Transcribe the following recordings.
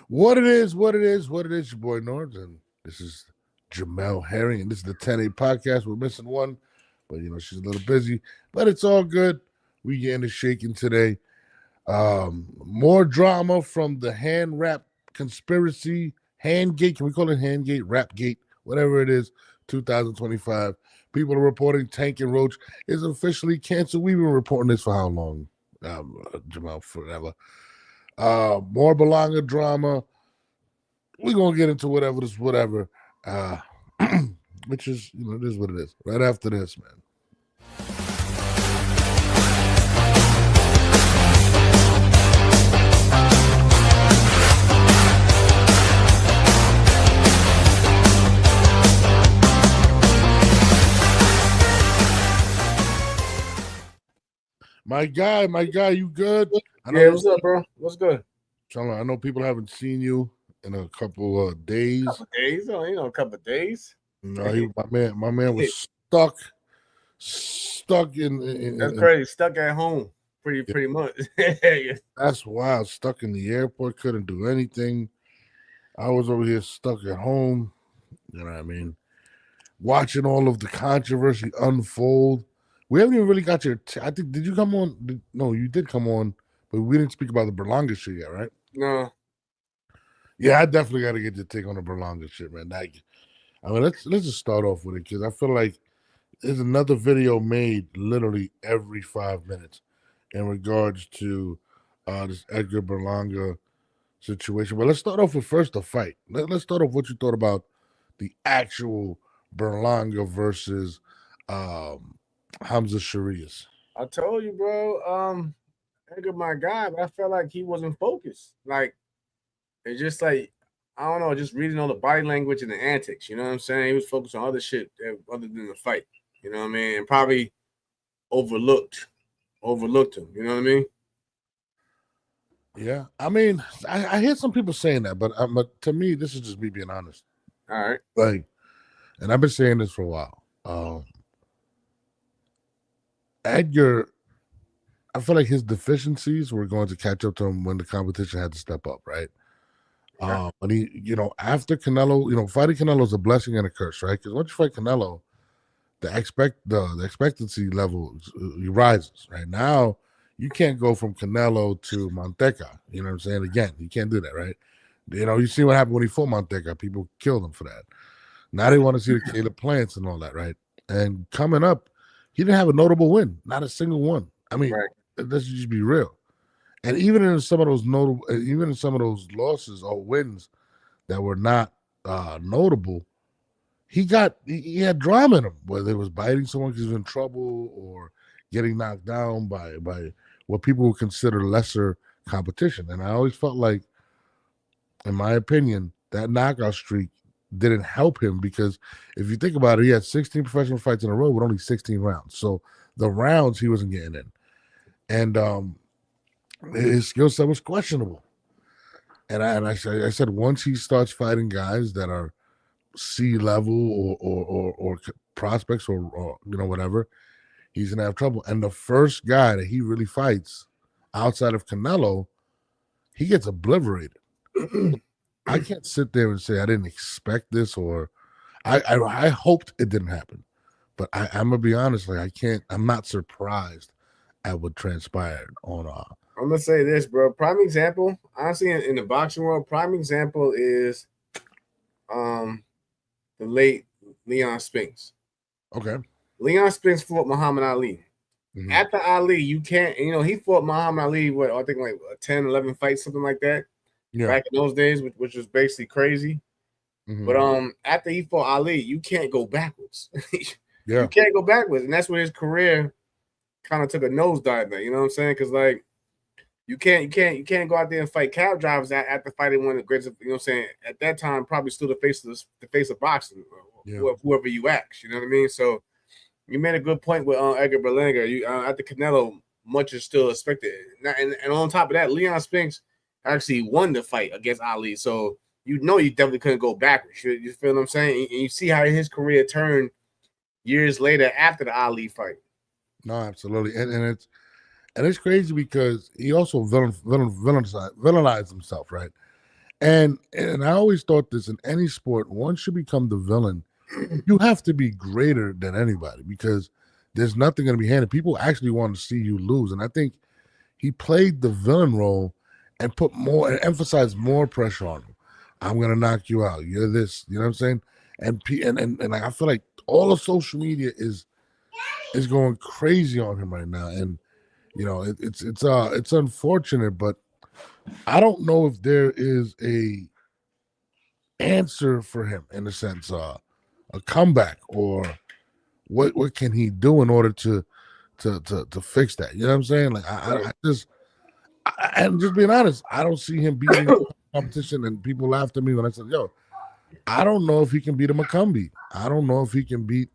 What it is, what it is, what it is, your boy Nords, and this is Jamel Herring, and this is the 10A podcast. We're missing one, but she's a little busy, but it's all good. We getting it shaking today. More drama from the hand wrap conspiracy, hand gate. Can we call it hand gate, rap gate, whatever it is, 2025. People are reporting Tank and Roach is officially canceled. We've been reporting this for how long? Jamal, forever. More Belonga drama. We're gonna get into whatever. Uh which is, it is what it is. Right after this, man. My guy, you good? Yeah, what's up, bro? What's good? I know people haven't seen you in a couple of days. A couple of days. No, my man was stuck in That's crazy. Stuck at home, pretty much. That's wild. Stuck in the airport, couldn't do anything. I was over here stuck at home. You know what I mean? Watching all of the controversy unfold. We haven't even really got your. I think, did you come on? No, you did come on, but we didn't speak about the Berlanga shit yet, right? No. Yeah, I definitely got to get your take on the Berlanga shit, man. Let's just start off with it, because I feel like there's another video made literally every 5 minutes in regards to this Edgar Berlanga situation. But let's start off with first the fight. Let's start off what you thought about the actual Berlanga versus Hamza Sharias. I told you, bro. Edgar, my guy, but I felt like he wasn't focused. Like, it's just like, I don't know, just reading all the body language and the antics. You know what I'm saying? He was focused on other shit other than the fight. You know what I mean? And probably overlooked him. You know what I mean? Yeah, I mean, I hear some people saying that, but to me, this is just me being honest. All right. Like, and I've been saying this for a while. Edgar, I feel like his deficiencies were going to catch up to him when the competition had to step up, right? Yeah. And he, after Canelo, fighting Canelo is a blessing and a curse, right? Because once you fight Canelo, the expectancy level rises. Right now, you can't go from Canelo to Manteca. You know what I'm saying? Again, you can't do that, right? You see what happened when he fought Manteca. People killed him for that. Now they want to see the Caleb Plants and all that, right? And coming up, he didn't have a notable win, not a single one. I mean, right. Let's just be real. And even in some of those losses or wins that were not notable, he had drama in him, whether it was biting someone because he was in trouble or getting knocked down by what people would consider lesser competition. And I always felt like, in my opinion, that knockout streak didn't help him, because if you think about it, he had 16 professional fights in a row with only 16 rounds. So the rounds he wasn't getting in. And his skill set was questionable. And I said once he starts fighting guys that are C level or prospects or whatever, he's gonna have trouble. And the first guy that he really fights outside of Canelo, he gets obliterated. I can't sit there and say I didn't expect this, or I hoped it didn't happen. But I'm gonna be honest, I'm not surprised at what transpired on I'm gonna say this, bro. Prime example, honestly, in the boxing world, prime example is the late Leon Spinks. Okay. Leon Spinks fought Muhammad Ali. Mm-hmm. After Ali, you can't, he fought Muhammad Ali, I think like 10, 11 fights, something like that. Yeah. Back in those days, which was basically crazy. Mm-hmm. But after he fought Ali, you can't go backwards. Yeah. You can't go backwards. And that's when his career kind of took a nosedive there. You know what I'm saying? Because like you can't go out there and fight cab drivers after fighting one of the greatest, you know what I'm saying, at that time, probably still the face of boxing, yeah. Whoever you ask, you know what I mean? So you made a good point with Edgar Berlanga. After Canelo, much is still expected. And on top of that, Leon Spinks actually won the fight against Ali. So you definitely couldn't go backwards. You feel what I'm saying? And you see how his career turned years later after the Ali fight. No, absolutely. And it's crazy because he also villainized himself, right? And I always thought this, in any sport, once you become the villain, you have to be greater than anybody, because there's nothing going to be handed. People actually want to see you lose. And I think he played the villain role and put more and emphasized more pressure on him. I'm going to knock you out. You're this. You know what I'm saying? And I feel like all of social media is going crazy on him right now. And it's unfortunate, but I don't know if there is a answer for him, in a sense, a comeback, or what can he do in order to fix that? You know what I'm saying? Like and just being honest, I don't see him beating competition. And people laughed at me when I said, "Yo, I don't know if he can beat a McCombie. I don't know if he can beat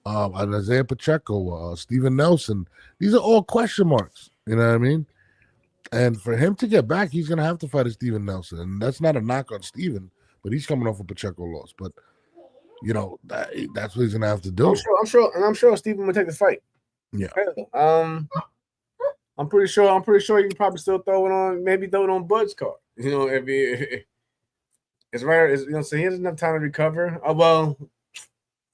an Isaiah Pacheco, Steven Nelson. These are all question marks. You know what I mean? And for him to get back, he's gonna have to fight a Steven Nelson, and that's not a knock on Steven, but he's coming off a Pacheco loss. But that's what he's gonna have to do. I'm sure Steven will take the fight. Yeah. I'm pretty sure you can probably still throw it on Bud's card. You know, it's rare. So he has enough time to recover. Well,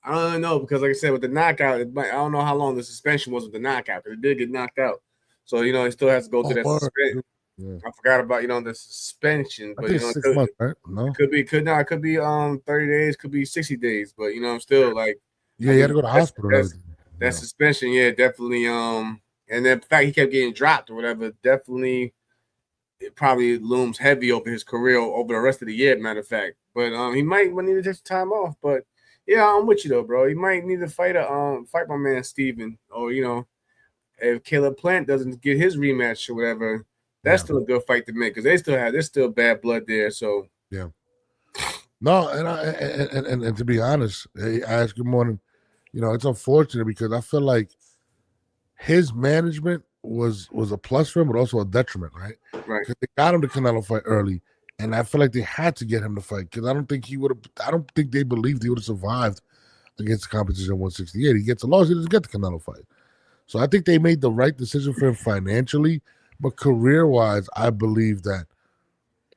I don't know, because like I said, with the knockout, I don't know how long the suspension was with the knockout, because it did get knocked out. So he still has to go through that suspension. Yeah. I forgot about the suspension, but 6 months, right? No, it could be 30 days, could be 60 days, but still like you had to go to hospital. That suspension, yeah, definitely. And the fact he kept getting dropped or whatever, definitely, it probably looms heavy over his career over the rest of the year. Matter of fact, but he might need to take some time off. But yeah, I'm with you though, bro. He might need to fight my man Steven, or if Caleb Plant doesn't get his rematch or whatever, that's still a good fight to make, because there's still bad blood there. So yeah, no, and to be honest, I ask good morning. It's unfortunate, because I feel like his management was a plus for him, but also a detriment, right? Right. Because they got him the Canelo fight early, and I feel like they had to get him to fight, because I don't think they believed he would have survived against the competition at 168. He gets a loss, he doesn't get the Canelo fight. So I think they made the right decision for him financially, but career-wise, I believe that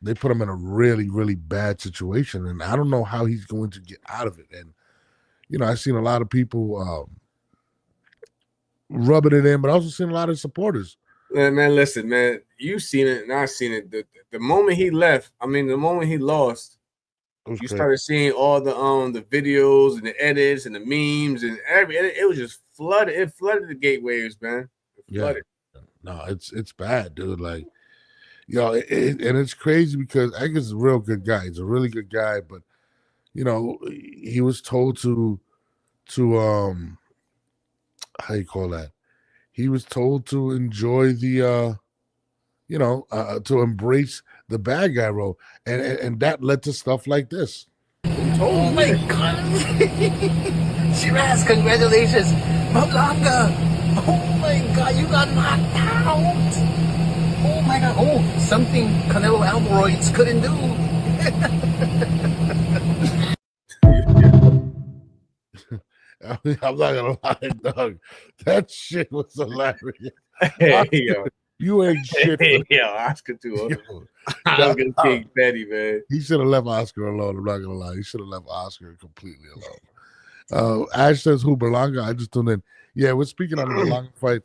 they put him in a really, really bad situation, and I don't know how he's going to get out of it. And I've seen a lot of people rubbing it in, but I also seen a lot of supporters. Man, listen, man, you've seen it, and I've seen it. The moment he left, the moment he lost, you started seeing all the videos and the edits and the memes and it was just flooded. It flooded the gateways, man. Yeah, no, it's bad, dude. Like, and it's crazy, because Egg is a real good guy. He's a really good guy, but he was told to how you call that? He was told to enjoy the to embrace the bad guy role, and that led to stuff like this. Oh my God! Shiraz, congratulations, Mablanga! Oh my God, you got knocked out! Oh my God! Oh, something Canelo Alvarez couldn't do. I'm not gonna lie, dog. That shit was hilarious. Hey, yo. You ain't shit. Yo, Oscar too. Oscar King Petty, man. He should have left Oscar alone. I'm not gonna lie. He should have left Oscar completely alone. Ash says, "Who Berlanga?" I just tuned in. Yeah, we're speaking on the Berlanga fight.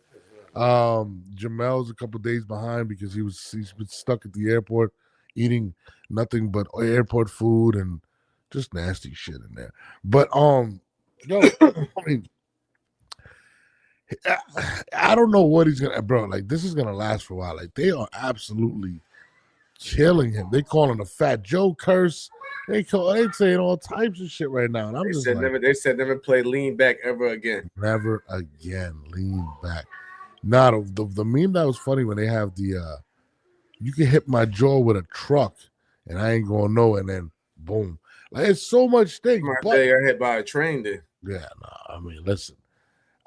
Jamel's a couple days behind, because he's been stuck at the airport eating nothing but airport food and just nasty shit in there. But I don't know what he's gonna, bro. Like, this is gonna last for a while. Like, they are absolutely killing him. They calling a Fat Joe curse. They saying all types of shit right now, and I'm just like, they said never play lean back ever again. Never again, lean back. Not the meme that was funny when they have the you can hit my jaw with a truck and I ain't gonna know, and then boom. Like, it's so much things. They got hit by a train there. Yeah, no. Listen.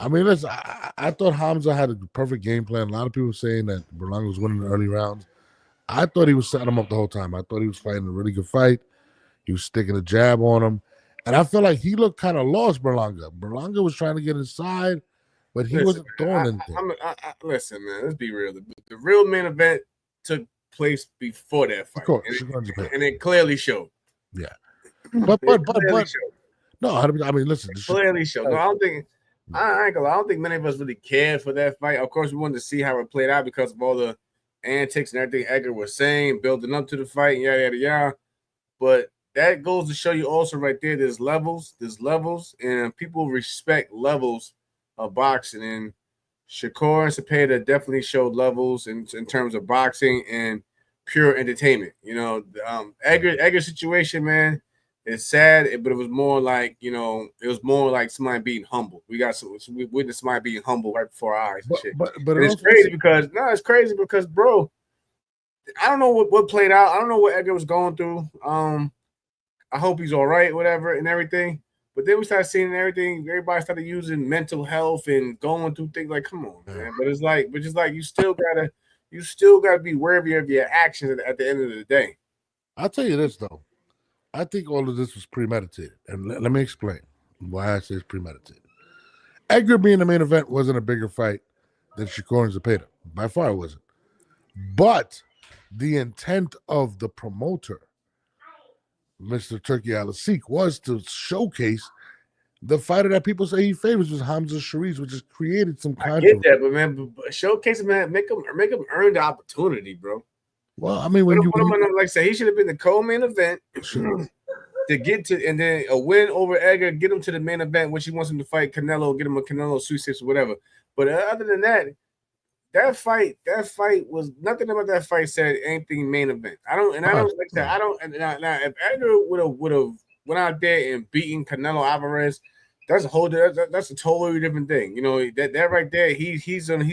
I thought Hamza had a perfect game plan. A lot of people saying that Berlanga was winning the early rounds. I thought he was setting him up the whole time. I thought he was fighting a really good fight. He was sticking a jab on him. And I feel like he looked kind of lost, Berlanga. Berlanga was trying to get inside, but he wasn't throwing anything. Listen, man, let's be real. The real main event took place before that fight. Of course, and it clearly showed. Yeah, but no, I mean, listen, clearly showed. No, I don't think. I ain't gonna lie, I don't think many of us really cared for that fight. Of course, we wanted to see how it played out because of all the antics and everything Edgar was saying, building up to the fight, and yada yada yada. But that goes to show you also right there. There's levels, and people respect levels of boxing. And Shakur and Cepeda definitely showed levels in terms of boxing and pure entertainment. You know, Edgar's situation, man, it's sad, but it was more like, you know, it was more like somebody being humble. We witnessed somebody being humble right before our eyes and shit. But it's crazy because, bro, I don't know what played out. I don't know what Edgar was going through. I hope he's all right, whatever, and everything. But then we started seeing everything. Everybody started using mental health and going through things like, come on, man. But it's like, you still gotta be wary of your actions at the end of the day. I'll tell you this though. I think all of this was premeditated. And let me explain why I say it's premeditated. Edgar being the main event wasn't a bigger fight than Shakur and Cepeda. By far it wasn't. But the intent of the promoter, Mr. Turki Al-Asik, was to showcase the fighter that people say he favors, was Hamza Shariz, which has created some controversy. I get that, but man, showcase him, man, make him earn the opportunity, bro. Well, I mean, like I say, he should have been the co-main event to get to, and then a win over Edgar, get him to the main event, which he wants him to fight Canelo, get him a Canelo Sweet Six or whatever. But other than that, that fight was nothing about that fight said anything main event. I don't like that. Now if Edgar would have went out there and beaten Canelo Alvarez, that's a totally different thing. You know, that right there, he's on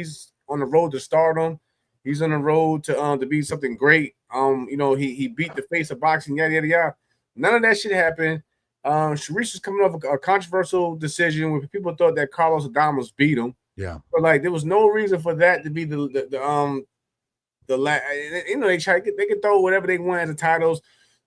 the road to stardom. He's on the road to be something great. You know, he beat the face of boxing, yada yada yada. None of that shit happened. Sharice was coming off a controversial decision where people thought that Carlos Adames beat him. Yeah, but like there was no reason for that to be the you know, they can throw whatever they want as the titles,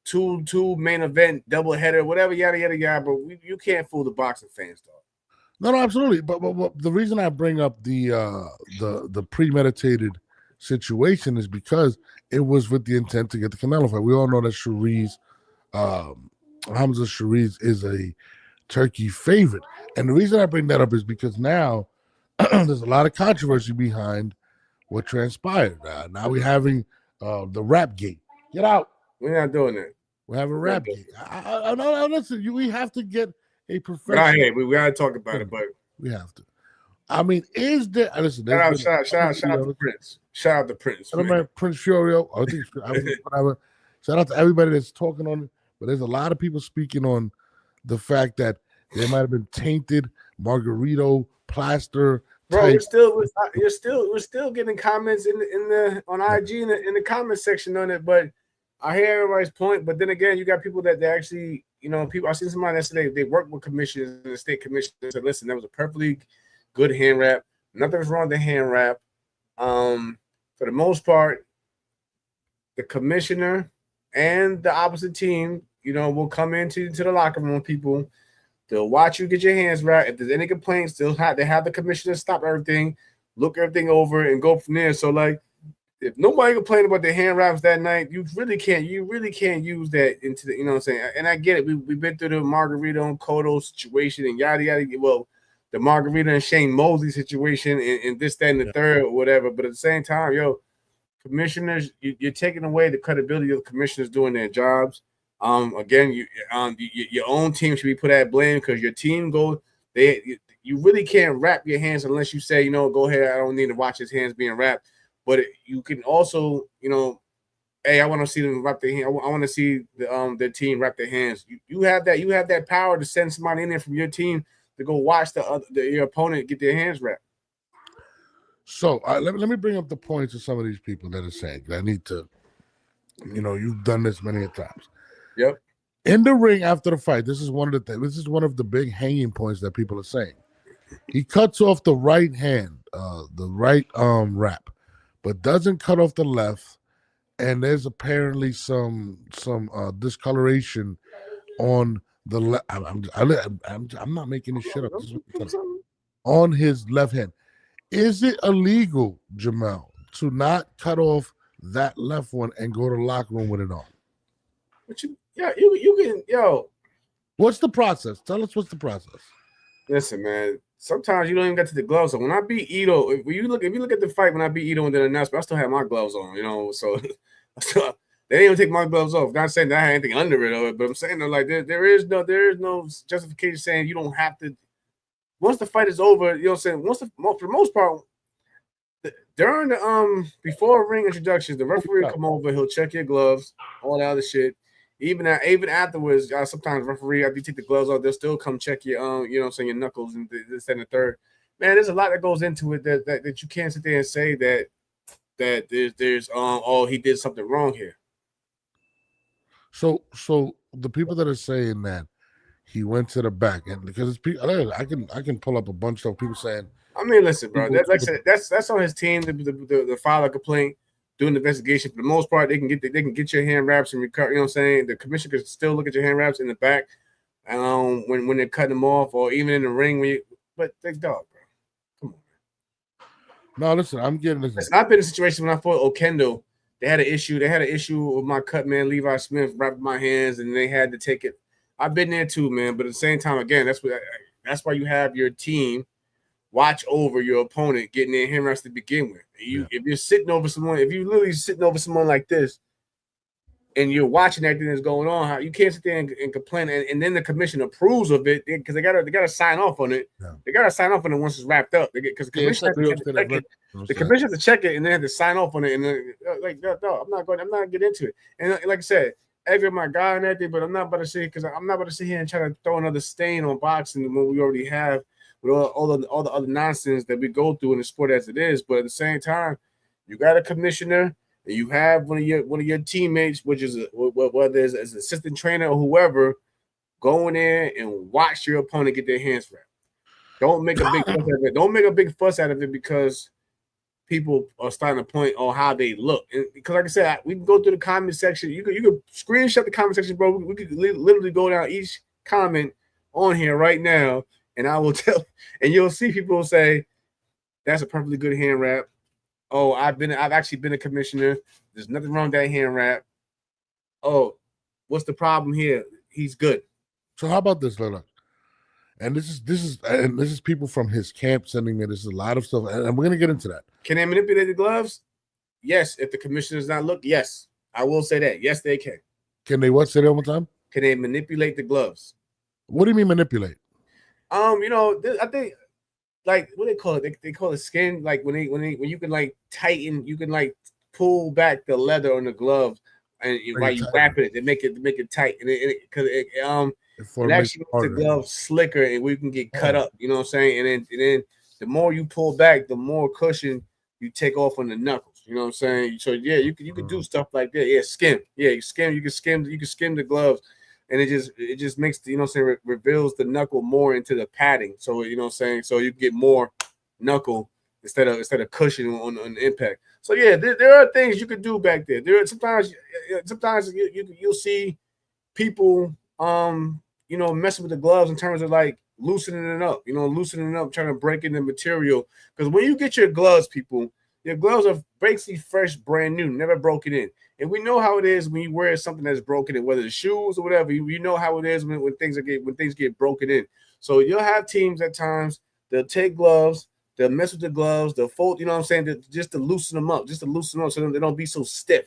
two main event double header, whatever, yada yada yada. But you can't fool the boxing fans, though. No, absolutely. But the reason I bring up the premeditated situation is because it was with the intent to get the Canelo fight. We all know that Hamza Shariz is a Turkey favorite, and the reason I bring that up is because now there's a lot of controversy behind what transpired. Now we're having the rap gate. Get out. We're not doing that. We have a rap gate. No, listen. We have to get a professional. We gotta talk about it, but we have to. I mean, is there? Listen, shout out to Prince. Shout out to Prince. Prince Furio. Shout out to everybody that's talking on it. But there's a lot of people speaking on the fact that there might have been tainted Margarito plaster. Bro, we're still getting comments in the on IG in the comment section on it. But I hear everybody's point. But then again, you got people that they actually, you know, people. I seen somebody yesterday. They work with commissioners and the state commission. Said, listen, that was a perfectly good hand wrap. Nothing's wrong with the hand wrap. For the most part, the commissioner and the opposite team, you know, will come into the locker room. People, they'll watch you get your hands wrapped. If there's any complaints, they have the commissioner stop everything, look everything over, and go from there. So, like, if nobody complained about the hand wraps that night, you really can't use that into the, you know what I'm saying? And I get it. We've been through the Margarito and Cotto situation and yada yada. Well, the Margarita and Shane Mosley situation and this, that, and the third or whatever. But at the same time, commissioners, you're taking away the credibility of the commissioners doing their jobs. Again, your own team should be put at blame because your team you really can't wrap your hands unless you say, you know, go ahead, I don't need to watch his hands being wrapped. But you can also, you know, hey, I want to see them wrap their hands. I want to see their team wrap their hands. You have that power to send somebody in there from your team to go watch your opponent get their hands wrapped. So let me bring up the points of some of these people that are saying I need to, you know, you've done this many times. Yep. In the ring after the fight, this is one of the big hanging points that people are saying. He cuts off the right hand, the right wrap, but doesn't cut off the left. And there's apparently some discoloration on the left. I'm not making this shit up. On his left hand. Is it illegal, Jamel, to not cut off that left one and go to the locker room with it on. But you can, yo. What's the process? Tell us what's the process. Listen, man. Sometimes you don't even get to the gloves on. When I beat Ito, if you look at the fight when I beat Ito and then announcement, I still have my gloves on, you know. So they didn't even take my gloves off. Not saying that I had anything under it, but I'm saying that like there is no justification saying you don't have to. Once the fight is over, you know what I'm saying. For the most part, during the before ring introductions, the referee will come over, he'll check your gloves, all that other shit. Even afterwards, sometimes referee after you take the gloves off, they'll still come check your you know what I'm saying, your knuckles and this and the third. Man, there's a lot that goes into it that you can't sit there and say that there's oh, he did something wrong here. So the people that are saying that he went to the back, and because it's people, I can pull up a bunch of people saying. I mean, listen, bro. That's on his team. The file a complaint, doing the investigation. For the most part, they can get your hand wraps and recover. You know what I'm saying? The commissioner can still look at your hand wraps in the back, when they're cutting them off, or even in the ring. But they dog, bro. Come on. No, listen, I'm getting this. Listen, I've been in a situation when I fought Okendo. They had an issue with my cut man Levi Smith wrapping my hands, and they had to take it. I've been there too, man. But at the same time, again, that's why you have your team watch over your opponent getting their hand wraps to begin with. If you're sitting over someone, if you literally sitting over someone like this, and you're watching everything that's going on, you can't sit there and complain, and then the commission approves of it because they gotta sign off on it. Yeah. They gotta sign off on it once it's wrapped up. Because the commission has to check it, and they have to sign off on it. And like, no, I'm not gonna get into it. And like I said, Edgar, my guy and everything, but I'm not about to say because I'm not about to sit here and try to throw another stain on boxing when we already have. With all the other nonsense that we go through in the sport as it is, but at the same time, you got a commissioner and you have one of your teammates, which is whether it's an assistant trainer or whoever, go in there and watch your opponent get their hands wrapped. Don't make a big fuss out of it. Don't make a big fuss out of it because people are starting to point on how they look. And because, like I said, we can go through the comment section. You could screenshot the comment section, bro. We could literally go down each comment on here right now. And I will tell, and you'll see people say, "That's a perfectly good hand wrap." Oh, I've actually been a commissioner. There's nothing wrong with that hand wrap. Oh, what's the problem here? He's good. So how about this, Look? And this is people from his camp sending me. This is a lot of stuff, and we're gonna get into that. Can they manipulate the gloves? Yes. If the commissioner's not look, yes, I will say that. Yes, they can. Can they what? Say that one more time. Can they manipulate the gloves? What do you mean manipulate? You know, I think like what they call it. They call it skin. Like when you can like tighten, you can like pull back the leather on the glove, and while you wrap it, they make it tight, and it actually makes the glove slicker, and we can get cut up. You know what I'm saying? And then the more you pull back, the more cushion you take off on the knuckles. You know what I'm saying? So yeah, you can do stuff like that. Yeah, skim. Yeah, you can skim the gloves. And it just makes the, you know what I'm saying, reveals the knuckle more into the padding. So, you know what I'm saying? So you get more knuckle instead of cushion on the impact. So yeah, there are things you could do back there. There are sometimes you'll see people you know, messing with the gloves in terms of like loosening it up, trying to break in the material. Because when you get your gloves, people, your gloves are basically fresh, brand new, never broken in. And we know how it is when you wear something that's broken in, whether it's shoes or whatever. You know how it is when things get broken in. So you'll have teams at times, they'll take gloves, they'll mess with the gloves, they'll fold, you know what I'm saying, just to loosen them up so they don't be so stiff.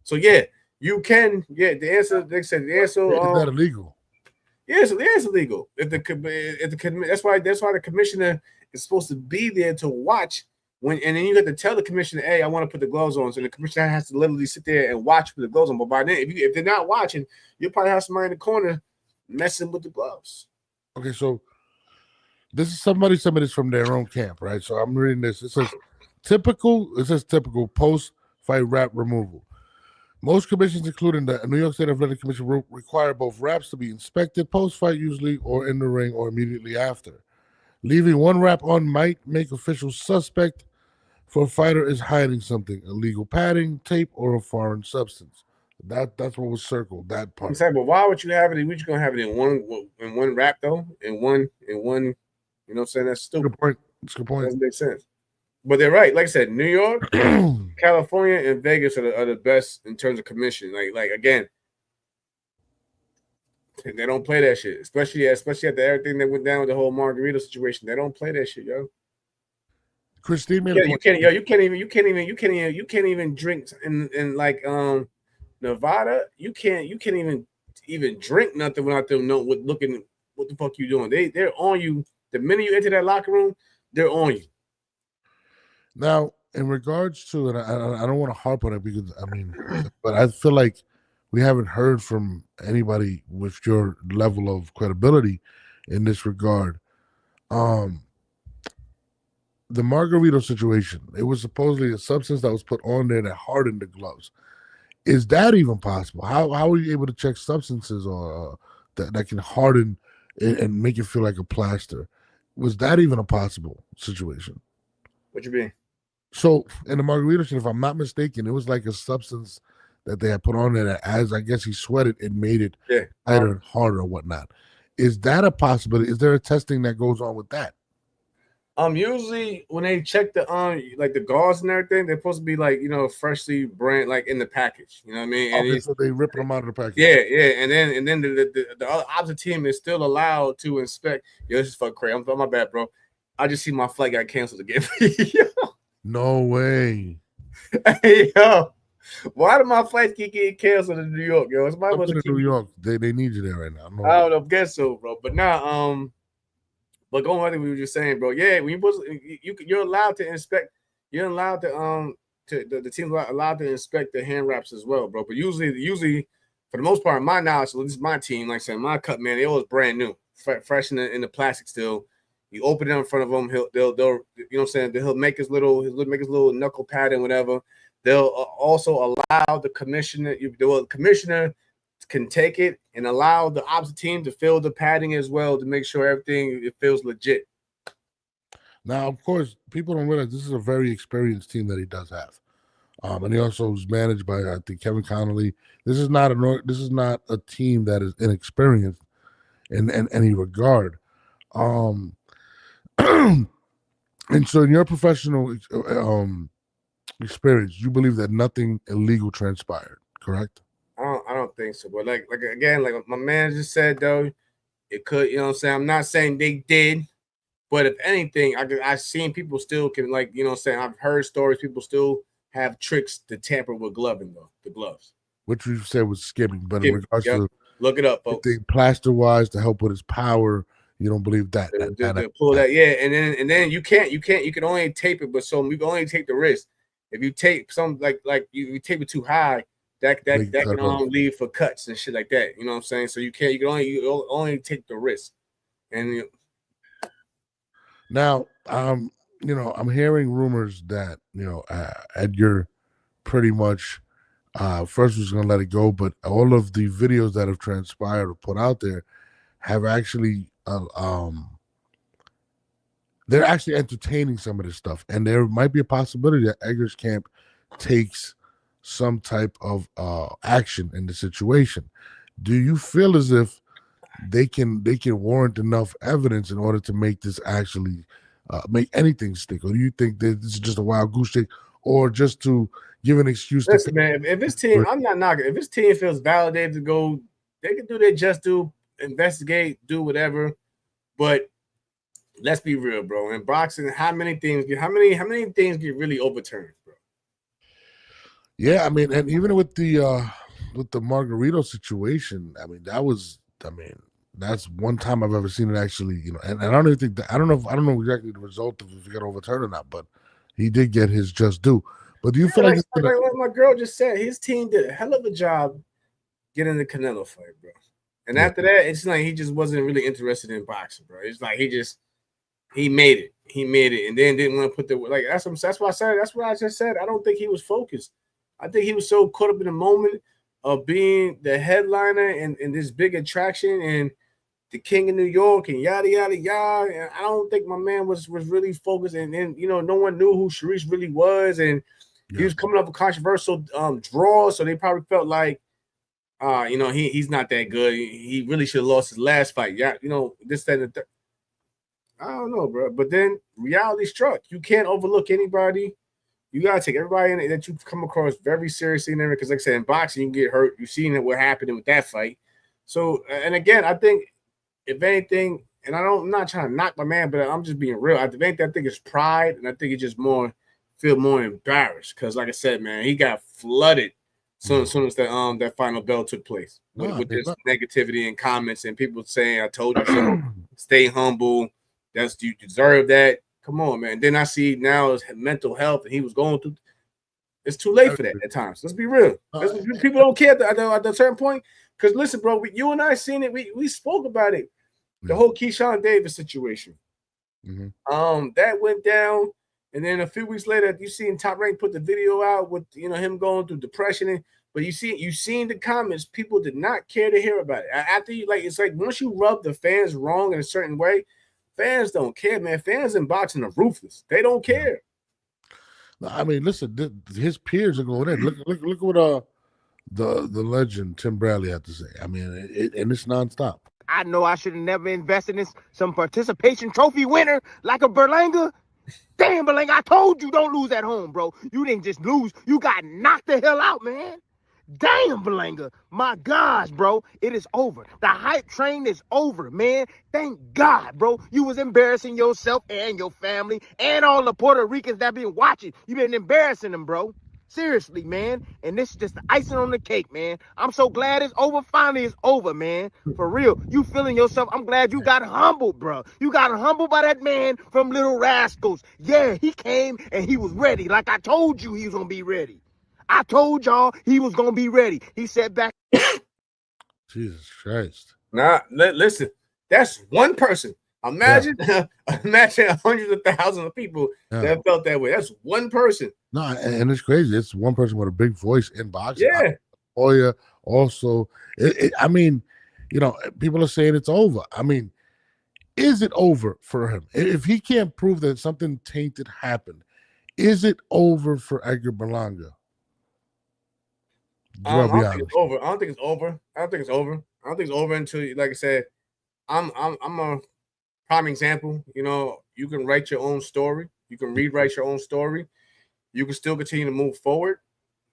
So yeah, you can. Yeah, the answer. They said the answer. Is that illegal? Yeah, so the answer is illegal. That's why the commissioner is supposed to be there to watch. And then you have to tell the commissioner, "Hey, I want to put the gloves on." So the commissioner has to literally sit there and watch with the gloves on. But by then, if they're not watching, you'll probably have somebody in the corner messing with the gloves. Okay, so this is somebody submitted from their own camp, right? So I'm reading this. It says typical post-fight wrap removal. Most commissions, including the New York State Athletic Commission, require both wraps to be inspected post-fight, usually, or in the ring, or immediately after. Leaving one wrap on might make officials suspect for a fighter is hiding something: illegal padding, tape, or a foreign substance. That's what was circled. That part. Exactly. But why would you have it? We're just gonna have it in one wrap though. In one. You know what I'm saying? That's stupid. Good point. That's a good point. Doesn't make sense. But they're right. Like I said, New York, California, and Vegas are the best in terms of commission. Like again, they don't play that shit, especially after everything that went down with the whole Margarita situation. They don't play that shit, yo. Christine made a point. You can't even drink in like Nevada. You can't even drink nothing without them know looking what the fuck you doing. They're on you the minute you enter that locker room. They're on you. Now, in regards to, and I don't want to harp on it because I mean, but I feel like we haven't heard from anybody with your level of credibility in this regard. The Margarito situation, it was supposedly a substance that was put on there that hardened the gloves. Is that even possible? How are you able to check substances or that can harden and make it feel like a plaster? Was that even a possible situation? What you mean? So in the Margarito, if I'm not mistaken, it was like a substance that they had put on there that, as I guess he sweated, it made it tighter and harder or whatnot. Is that a possibility? Is there a testing that goes on with that? Usually when they check the like the gauze and everything, they're supposed to be like, freshly brand, like in the package. You know what I mean? Okay, so they rip them out of the package. Yeah, and then the opposite team is still allowed to inspect. Yo, this is fucking crazy. I'm my bad, bro. I just see my flight got canceled again. No way. Hey, yo, why do my flights keep getting canceled in New York, yo? Somebody in New York, they need you there right now. I don't know, guess so, bro. But now, but going on what we were just saying, bro. Yeah, when you're allowed to inspect. You're allowed to the team's allowed to inspect the hand wraps as well, bro. But usually for the most part, my knowledge, so this is my team. Like I said, my cut, man, they always brand new, fresh in the plastic still. You open it in front of them, they'll you know what I'm saying? He'll make his little knuckle pad and whatever. They'll also allow the commissioner. The commissioner can take it and allow the opposite team to fill the padding as well to make sure everything feels legit. Now, of course, people don't realize this is a very experienced team that he does have, and he also is managed by I think Kevin Connolly. This is not a team that is inexperienced in any regard. And so, in your professional experience, you believe that nothing illegal transpired, correct? I don't think so. But like again, like my man just said, though, it could. You know what I'm saying? I'm not saying they did. But if anything, I've seen people still can, like, you know what I'm saying? I've heard stories, people still have tricks to tamper with the gloves. Which you said was skimming, but in regards to look it up, folks. Plaster-wise to help with his power, you don't believe that. Pull that, yeah. And then you can only tape it, but so you can only tape the wrist. If you tape some like you tape it too high, that can lead for cuts and shit like that. You know what I'm saying? So you can only take the wrist. And now, I'm hearing rumors that, Edgar pretty much first was going to let it go, but all of the videos that have transpired or put out there have actually, they're actually entertaining some of this stuff. And there might be a possibility that Edgar's camp takes some type of action in the situation. Do you feel as if they can warrant enough evidence in order to make this actually make anything stick, or do you think that this is just a wild goose chase, or just to give an excuse? Listen, man, if this team, I'm not knocking. If this team feels validated to go, they can do their just do, investigate, do whatever. But let's be real, bro. In boxing, how many things get really overturned, bro? Yeah, I mean, and even with the Margarito situation, I mean, that's one time I've ever seen it actually, and I don't even think that I don't know exactly the result of if he got overturned or not, but he did get his just due. But do you feel like my girl just said, his team did a hell of a job getting the Canelo fight, bro? And after that, it's like he just wasn't really interested in boxing, bro. It's like he made it, and then didn't want to put that's why I said, that's what I just said. I don't think he was focused. I think he was so caught up in the moment of being the headliner and this big attraction and the king of New York and yada yada yada. And I don't think my man was really focused. And then no one knew who Sharice really was, and he was coming up with controversial draws. So they probably felt like, he's not that good. He really should have lost his last fight. Yeah, this, that, and the third. I don't know, bro. But then reality struck. You can't overlook anybody. You gotta take everybody in that you come across very seriously in there. Because, like I said, in boxing, you can get hurt. You've seen what happened with that fight. So, and again, I think if anything, and I'm not trying to knock my man, but I'm just being real. I think it's pride, and I think it's just more feel more embarrassed because, like I said, man, he got flooded as soon as that final bell took place with this negativity and comments and people saying, "I told you so." Stay humble. You deserve that. Come on, man. Then I see now his mental health, and he was going through. It's too late for that at times. Let's be real. People don't care at a certain point. Because listen, bro, you and I seen it. We spoke about it. The whole Keyshawn Davis situation. That went down, and then a few weeks later, you seen Top Rank put the video out with him going through depression. But you seen the comments. People did not care to hear about it. After it's like once you rub the fans wrong in a certain way, fans don't care, man. Fans in boxing are ruthless. They don't care. I mean, listen, his peers are going in. Look what the legend Tim Bradley had to say. I mean, and it's nonstop. I know I should have never invested in some participation trophy winner like a Berlanga. Damn, Berlanga, I told you don't lose at home, bro. You didn't just lose. You got knocked the hell out, man. Damn, Berlanga. My gosh, bro. It is over. The hype train is over, man. Thank God, bro. You was embarrassing yourself and your family and all the Puerto Ricans that been watching. You been embarrassing them, bro. Seriously, man. And this is just the icing on the cake, man. I'm so glad it's over. Finally, it's over, man. For real. You feeling yourself. I'm glad you got humbled, bro. You got humbled by that man from Little Rascals. Yeah, he came and he was ready. Like I told you he was going to be ready. I told y'all he was going to be ready. He sat back. Jesus Christ. Nah, listen. That's one person. Imagine hundreds of thousands of people that felt that way. That's one person. No, and it's crazy. It's one person with a big voice in boxing. Yeah. Oya also. I mean, people are saying it's over. I mean, is it over for him? If he can't prove that something tainted happened, is it over for Edgar Berlanga? I don't think it's over. I don't think it's over. I don't think it's over until, like I said, I'm a prime example. You can write your own story. You can rewrite your own story. You can still continue to move forward.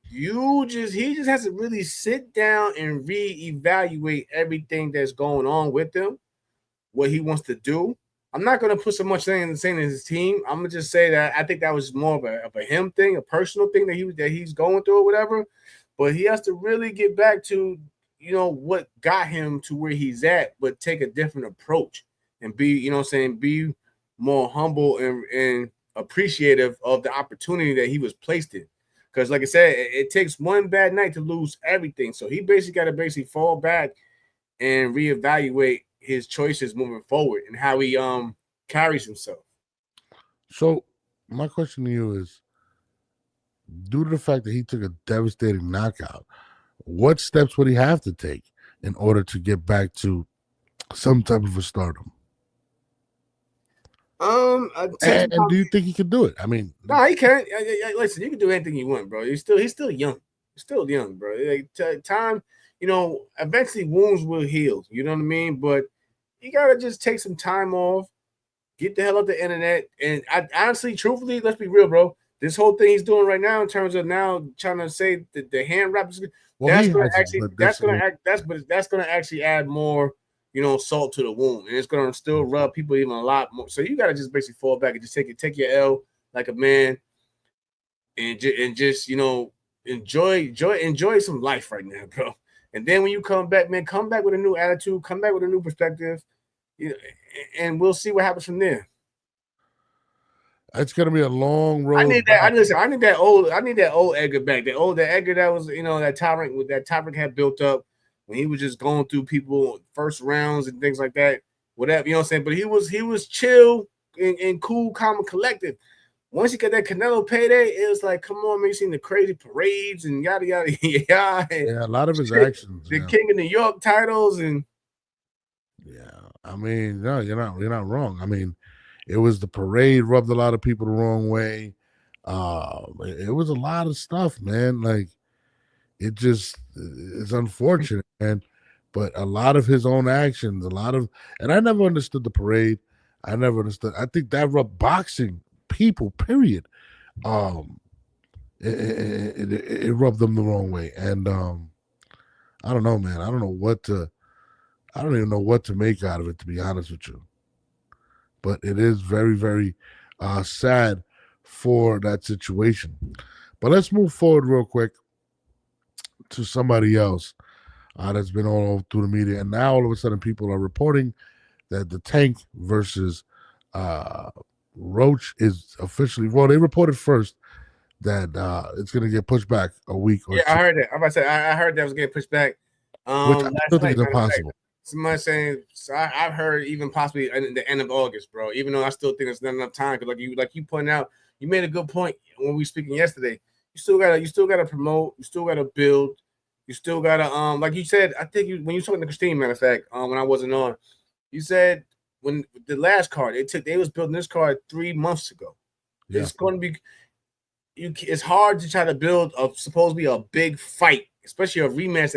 He just has to really sit down and reevaluate everything that's going on with him, what he wants to do. I'm not going to put so much saying in his team. I'm gonna just say that I think that was more of a him thing, a personal thing that he's going through or whatever. But he has to really get back to what got him to where he's at, but take a different approach and be be more humble and appreciative of the opportunity that he was placed in. Because, like I said, it takes one bad night to lose everything. So he basically got to fall back and reevaluate his choices moving forward and how he carries himself. So my question to you is, due to the fact that he took a devastating knockout, what steps would he have to take in order to get back to some type of a stardom? And do you think he can do it? I mean, no, he can't. Listen, you can do anything you want, bro. He's still young. He's still young, bro. Like, time, eventually wounds will heal. You know what I mean? But you gotta just take some time off, get the hell off the internet. And I honestly, truthfully, let's be real, bro. This whole thing he's doing right now, in terms of now trying to say that the hand wrap is, that's gonna actually add more, salt to the wound, and it's gonna still rub people even a lot more. So you gotta just basically fall back and just take your L like a man, and just enjoy some life right now, bro. And then when you come back, man, come back with a new attitude, come back with a new perspective, and we'll see what happens from there. It's gonna be a long road. I need that old Edgar back. The Edgar that was, that Tyrant had built up when he was just going through people first rounds and things like that. Whatever, you know what I'm saying? But he was chill and cool, calm, and collected. Once you get that Canelo payday, it was like, come on, man, you seen the crazy parades and yada yada yada. Yeah, a lot of his actions. The King of New York titles and I mean, no, you're not wrong. I mean, it was the parade rubbed a lot of people the wrong way. It was a lot of stuff, man. Like, it's unfortunate, man. But a lot of his own actions, and I never understood the parade. I never understood. I think that rubbed boxing people, period. It rubbed them the wrong way, and I don't know, man. I don't even know what to make out of it, to be honest with you. But it is very, very sad for that situation. But let's move forward real quick to somebody else that's been all through the media, and now all of a sudden people are reporting that the Tank versus Roach is officially. Well, they reported first that it's going to get pushed back a week or two. I heard that. I'm about to say I heard that was getting pushed back. Which I still think is impossible. Somebody saying I've heard even possibly in the end of August, bro. Even though I still think there's not enough time, because like you pointed out, you made a good point when we were speaking yesterday. You still gotta promote, you still gotta build, you still gotta like you said. I think when you talking to Christine, matter of fact, when I wasn't on, you said when the last card they was building this card 3 months ago. Yeah. It's going to be. It's hard to try to build supposed to be a big fight, especially a rematch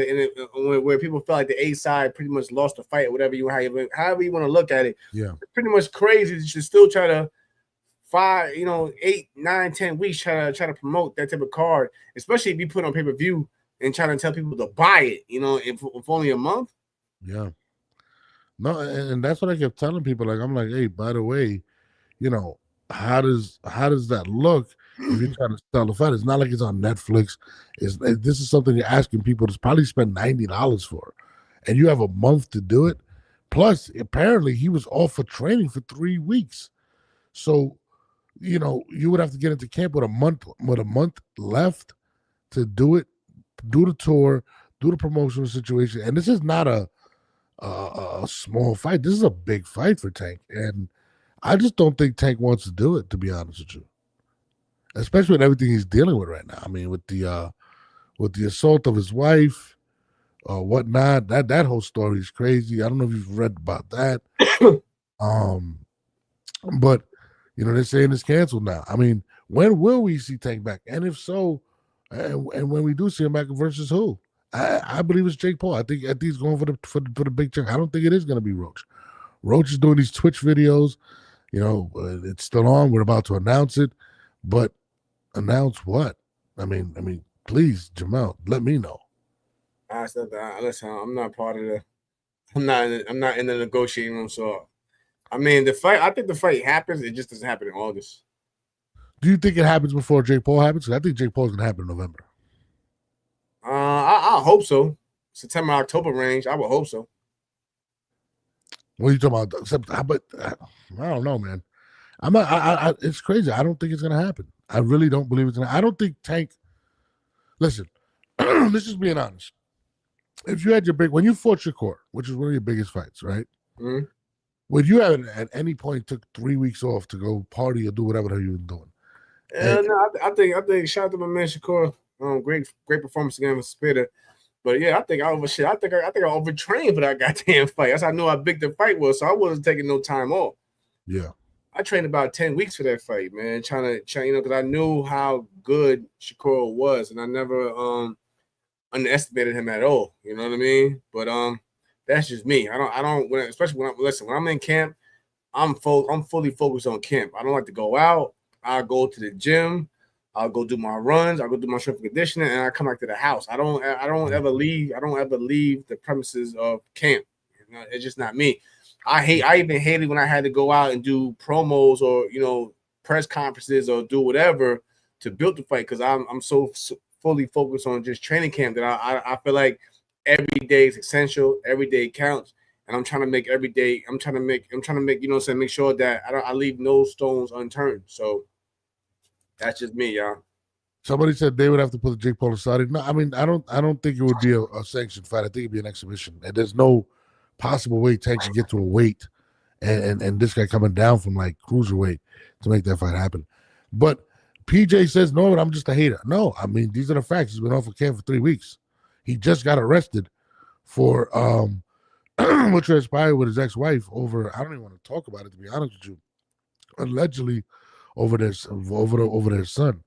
where people felt like the A side pretty much lost the fight or whatever however you want to look at it. Yeah, it's pretty much crazy. You should still try to 8, 9, 10 weeks try to promote that type of card, especially if you put on pay-per-view and try to tell people to buy it. If only a month. Yeah. No, and that's what I kept telling people. Like, I'm like, hey, by the way, how does that look? If you're trying to sell the fight, it's not like it's on Netflix. This is something you're asking people to probably spend $90 for, and you have a month to do it. Plus, apparently, he was off for training for 3 weeks, so you would have to get into camp with a month left to do it, do the tour, do the promotional situation, and this is not a small fight. This is a big fight for Tank, and I just don't think Tank wants to do it, to be honest with you. Especially with everything he's dealing with right now. I mean, with the assault of his wife, whatnot. That whole story is crazy. I don't know if you've read about that. But they're saying it's canceled now. I mean, when will we see Tank back? And if so, and when we do see him back versus who? I believe it's Jake Paul. I think he's going for the big check. I don't think it is going to be Roach. Roach is doing these Twitch videos. It's still on. We're about to announce it, but. Announce what? I mean, please, Jamel, let me know. I said that. Listen, I'm not part of the. I'm not in the negotiating room. So, I mean, the fight. I think the fight happens. It just doesn't happen in August. Do you think it happens before Jake Paul happens? I think Jake Paul's gonna happen in November. I hope so. September, October range. I would hope so. What are you talking about? But I don't know, man. I'm not. It's crazy. I don't think it's gonna happen. I really don't believe it's gonna. I don't think Tank. Listen, let's just being honest. If you had when you fought Shakur, which is one of your biggest fights, right? Mm-hmm. Would you have at any point took 3 weeks off to go party or do whatever the hell you were doing? No, I think shout out to my man Shakur. Great performance against the Spitter. But yeah, I think I overtrained for that goddamn fight. That's how I knew how big the fight was, so I wasn't taking no time off. Yeah. I trained about 10 weeks for that fight, man. Trying because I knew how good Shakur was, and I never underestimated him at all. You know what I mean? But that's just me. Especially when I'm in camp, I'm fully focused on camp. I don't like to go out. I go to the gym. I'll go do my runs. I'll go do my strength and conditioning, and I come back to the house. I don't ever leave the premises of camp. It's just not me. I even hated when I had to go out and do promos or press conferences or do whatever to build the fight, because I'm so fully focused on just training camp that I feel like every day is essential, every day counts, and I'm trying to make every day. I'm trying to make make sure that I leave no stones unturned. So that's just me, y'all. Somebody said they would have to put the Jake Paul aside. No, I mean I don't think it would be a sanctioned fight. I think it'd be an exhibition, and there's no possible way Tank can get to a weight and this guy coming down from like cruiserweight to make that fight happen. But PJ says, no, but I'm just a hater. No, I mean, these are the facts. He's been off of camp for 3 weeks. He just got arrested for what transpired with his ex-wife over, I don't even want to talk about it, to be honest with you, allegedly over their son.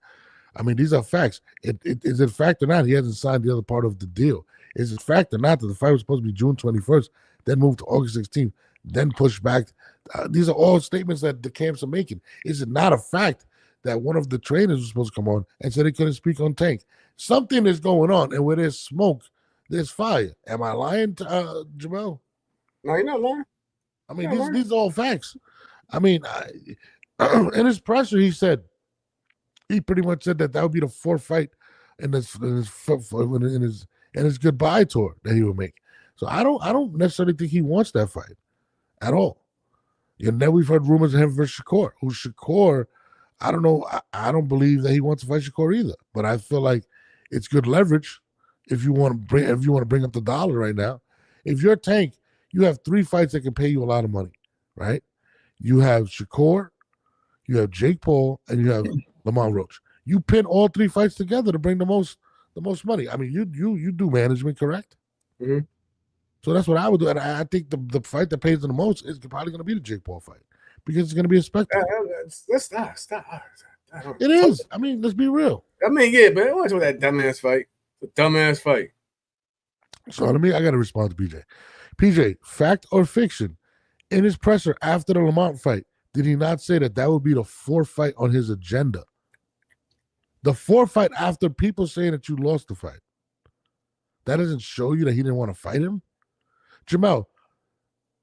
I mean, these are facts. Is it fact or not? He hasn't signed the other part of the deal. Is it fact or not that the fight was supposed to be June 21st, then moved to August 16th, then push back. These are all statements that the camps are making. Is it not a fact that one of the trainers was supposed to come on and said he couldn't speak on Tank? Something is going on, and where there's smoke, there's fire. Am I lying, Jamel? No, you're not lying. I mean, these are all facts. I mean, in his presser, he pretty much said that would be the fourth fight in his goodbye tour that he would make. So I don't necessarily think he wants that fight at all. And then we've heard rumors of him versus Shakur. Shakur, I don't know. I don't believe that he wants to fight Shakur either. But I feel like it's good leverage if you want to bring up the dollar right now. If you're Tank, you have 3 fights that can pay you a lot of money, right? You have Shakur, you have Jake Paul, and you have Lamont Roach. You pin all 3 fights together to bring the most money. I mean, you do management, correct? Mm-hmm. So that's what I would do. And I think the fight that pays the most is probably going to be the Jake Paul fight because it's going to be a spectacle. Let's stop. It is. I mean, let's be real. I mean, yeah, but what's with that dumbass fight? The dumbass fight. So I got to respond to PJ. PJ, fact or fiction? In his presser after the Lamont fight, did he not say that would be the 4th fight on his agenda? The 4th fight after people saying that you lost the fight. That doesn't show you that he didn't want to fight him? Jamel,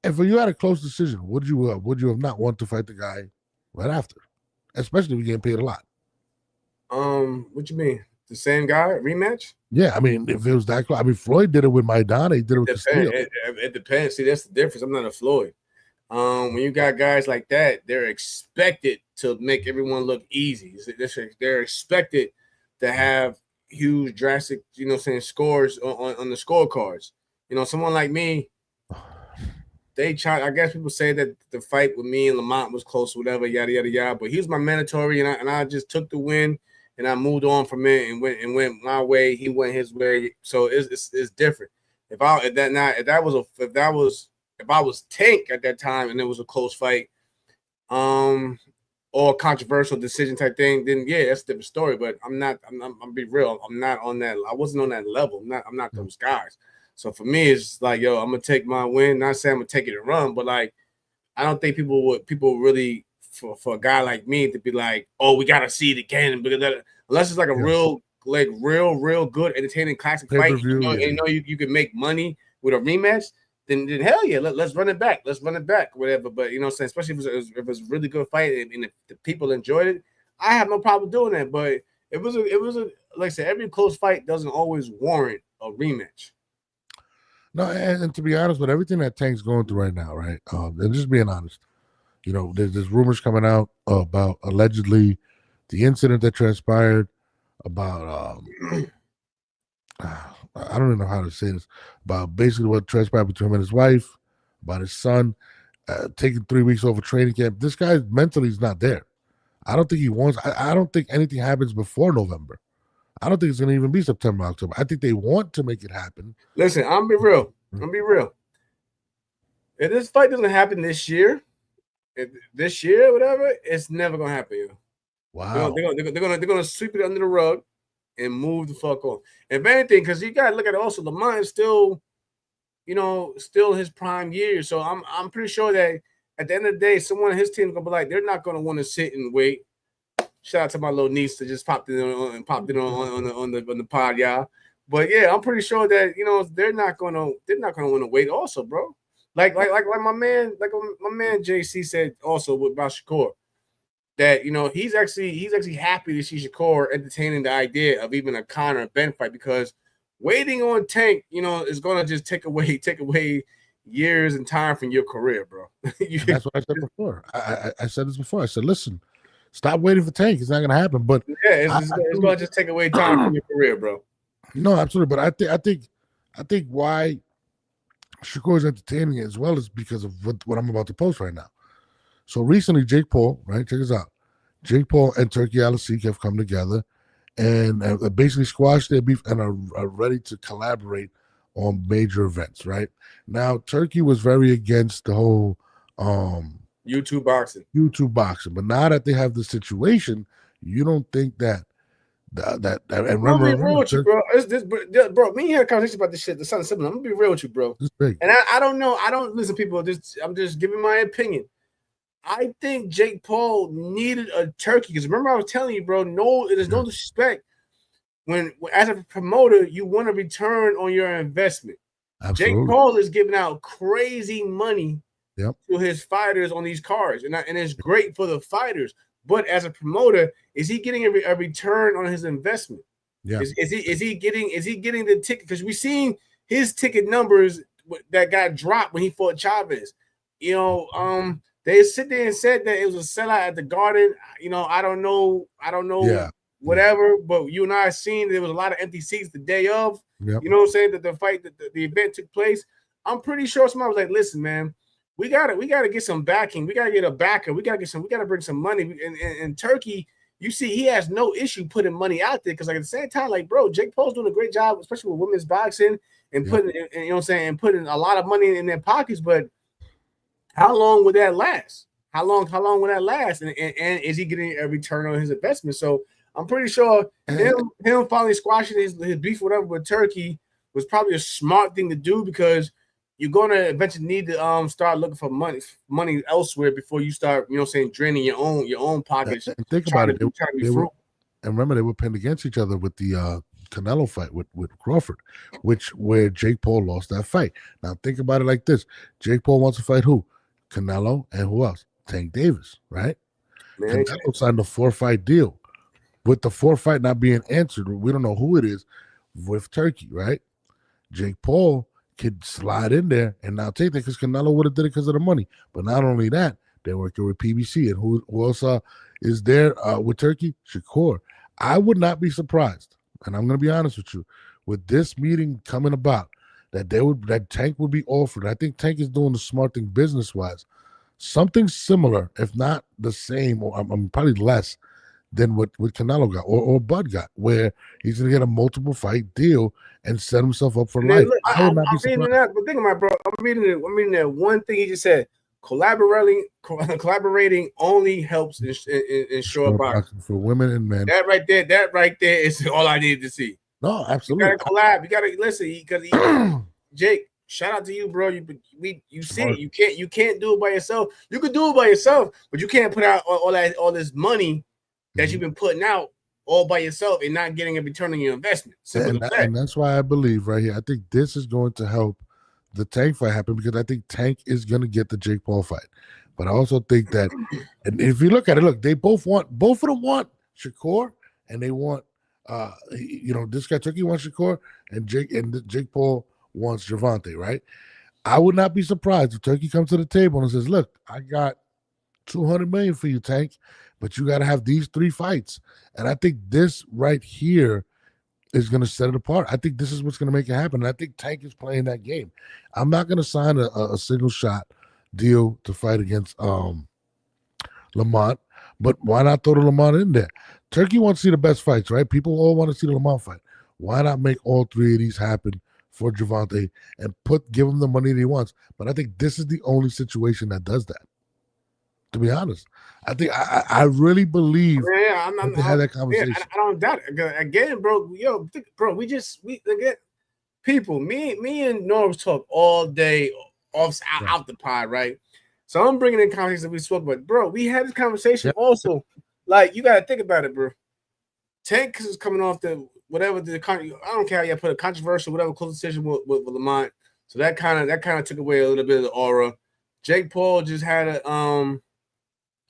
if you had a close decision, would you have not want to fight the guy right after? Especially if you're getting paid a lot. What you mean? The same guy? Rematch? Yeah, I mean, if it was that close. I mean, Floyd did it with Maidana. He did it with Castillo. It depends. See, that's the difference. I'm not a Floyd. When you got guys like that, they're expected to make everyone look easy. They're expected to have huge, drastic, scores on the scorecards. Someone like me, I guess people say that the fight with me and Lamont was close, whatever, yada yada yada. But he was my mandatory, and I just took the win, and I moved on from it and went my way. He went his way. So it's different. If I was Tank at that time and it was a close fight, or a controversial decision type thing, then yeah, that's a different story. But I'm be real. I'm not on that. I wasn't on that level. I'm not those guys. So for me, it's like, yo, I'm gonna take my win. Not saying I'm gonna take it and run, but like, I don't think people really for a guy like me to be like, oh, we gotta see it again, because unless it's like a real good entertaining classic fight, you can make money with a rematch. Then hell yeah, let's run it back. Let's run it back, whatever. But what I'm saying, especially if it's a really good fight and if the people enjoyed it, I have no problem doing that. But it was a like I said, every close fight doesn't always warrant a rematch. No, and to be honest, with everything that Tank's going through right now, right? And just being honest, there's rumors coming out about allegedly the incident that transpired about I don't even know how to say this, about basically what transpired between him and his wife, about his son taking 3 weeks off of training camp. This guy mentally is not there. I don't think he wants. I don't think anything happens before November. I don't think it's going to even be September, October. I think they want to make it happen. Listen, I'm be real. If this fight doesn't happen this year, whatever, it's never going to happen. You know? Wow. They're gonna sweep it under the rug and move the fuck on. If anything, because you got to look at it also, Lamont is still, still his prime years. So I'm pretty sure that at the end of the day, someone on his team is gonna be like, they're not gonna want to sit and wait. Shout out to my little niece that just popped in on the pod, y'all. But yeah, I'm pretty sure that they're not gonna want to wait also, bro. Like my man JC said also about Shakur, that he's actually happy to see Shakur entertaining the idea of even a Conor Ben fight, because waiting on Tank, is gonna just take away years and time from your career, bro. That's what I said before. I said this before. I said, listen, stop waiting for Tank. It's not going to happen. But yeah, it's going to just take away time from your career, bro. No, absolutely. But I think why Shakur is entertaining as well is because of what I'm about to post right now. So recently, Jake Paul, right? Check this out. Jake Paul and Turkey Al-Sik have come together and basically squashed their beef and are ready to collaborate on major events, right? Now, Turkey was very against the whole YouTube boxing. But now that they have the situation, you don't think that And remember, I'm gonna be real with you, bro. Bro, me and you had a conversation about this shit. The Sun Sibling. I'm gonna be real with you, bro. It's big. And I don't know. I don't listen, people. I'm just giving my opinion. I think Jake Paul needed a turkey because remember I was telling you, bro. No, there's no disrespect. When as a promoter, you want a return on your investment. Absolutely. Jake Paul is giving out crazy money to his fighters on these cards, and it's great for the fighters. But as a promoter, is he getting a return on his investment? Yeah. Is he getting the ticket? Because we've seen his ticket numbers that got dropped when he fought Chavez. You know, they sit there and said that it was a sellout at the Garden. You know, I don't know. Yeah. Whatever. But you and I seen there was a lot of empty seats the day of. Yep. You know what I'm saying? That the fight, the event took place. I'm pretty sure somebody was like, "Listen, man. We gotta get some backing. We gotta get a backer. We gotta bring some money." And Turkey, you see, he has no issue putting money out there because, like, at the same time, like, bro, Jake Paul's doing a great job, especially with women's boxing and putting, you know what I'm saying, and putting a lot of money in their pockets. But how long would that last? How long would that last? And is he getting a return on his investment? So I'm pretty sure him finally squashing his beef, whatever, with Turkey was probably a smart thing to do because you're gonna eventually need to start looking for money elsewhere before you start, you know, saying draining your own pockets. And think about it. And remember, they were pinned against each other with the Canelo fight with Crawford, where Jake Paul lost that fight. Now think about it like this: Jake Paul wants to fight who? Canelo and who else? Tank Davis, right? Man, Canelo signed a 4-fight deal. With the 4th fight not being answered, we don't know who it is with Turkey, right? Jake Paul could slide in there and now take that because Canelo would have did it because of the money. But not only that, they're working with PBC. And who else is there with Turkey? Shakur. I would not be surprised, and I'm going to be honest with you, with this meeting coming about, that Tank would be offered. I think Tank is doing the smart thing business-wise. Something similar, if not the same, or probably less than what Canelo got or Bud got, where he's going to get a multiple fight deal and set himself up for life. Look, I'm reading that, but think about it, bro. I'm reading that one thing he just said. Collaborating only helps ensure boxing for women and men. That right there is all I needed to see. No, absolutely. You gotta collab. You gotta listen because Jake. Shout out to you, bro. You see it. You can't do it by yourself. You could do it by yourself, but you can't put out all this money that you've been putting out all by yourself and not getting a return on your investment. And that's why I believe right here. I think this is going to help the Tank fight happen because I think Tank is going to get the Jake Paul fight. But I also think that, and if you look at it, they both of them want Shakur, and they want, this guy Turkey wants Shakur, and Jake Paul wants Gervonta, right? I would not be surprised if Turkey comes to the table and says, "Look, I got $200 million for you, Tank, but you got to have these 3 fights." And I think this right here is going to set it apart. I think this is what's going to make it happen. And I think Tank is playing that game. I'm not going to sign a single shot deal to fight against Lamont, but why not throw the Lamont in there? Turkey wants to see the best fights, right? People all want to see the Lamont fight. Why not make all 3 of these happen for Gervonta and give him the money that he wants? But I think this is the only situation that does that. To be honest, I think I really believe they had that conversation. I don't doubt it. Again, bro. People. Me and Norris talk all day out the pod, right? So I'm bringing in conversations that we spoke about, bro. We had this conversation also. Like, you got to think about it, bro. Tank is coming off I don't care how you put a controversial, whatever, close decision with Lamont. So that kind of took away a little bit of the aura. Jake Paul just had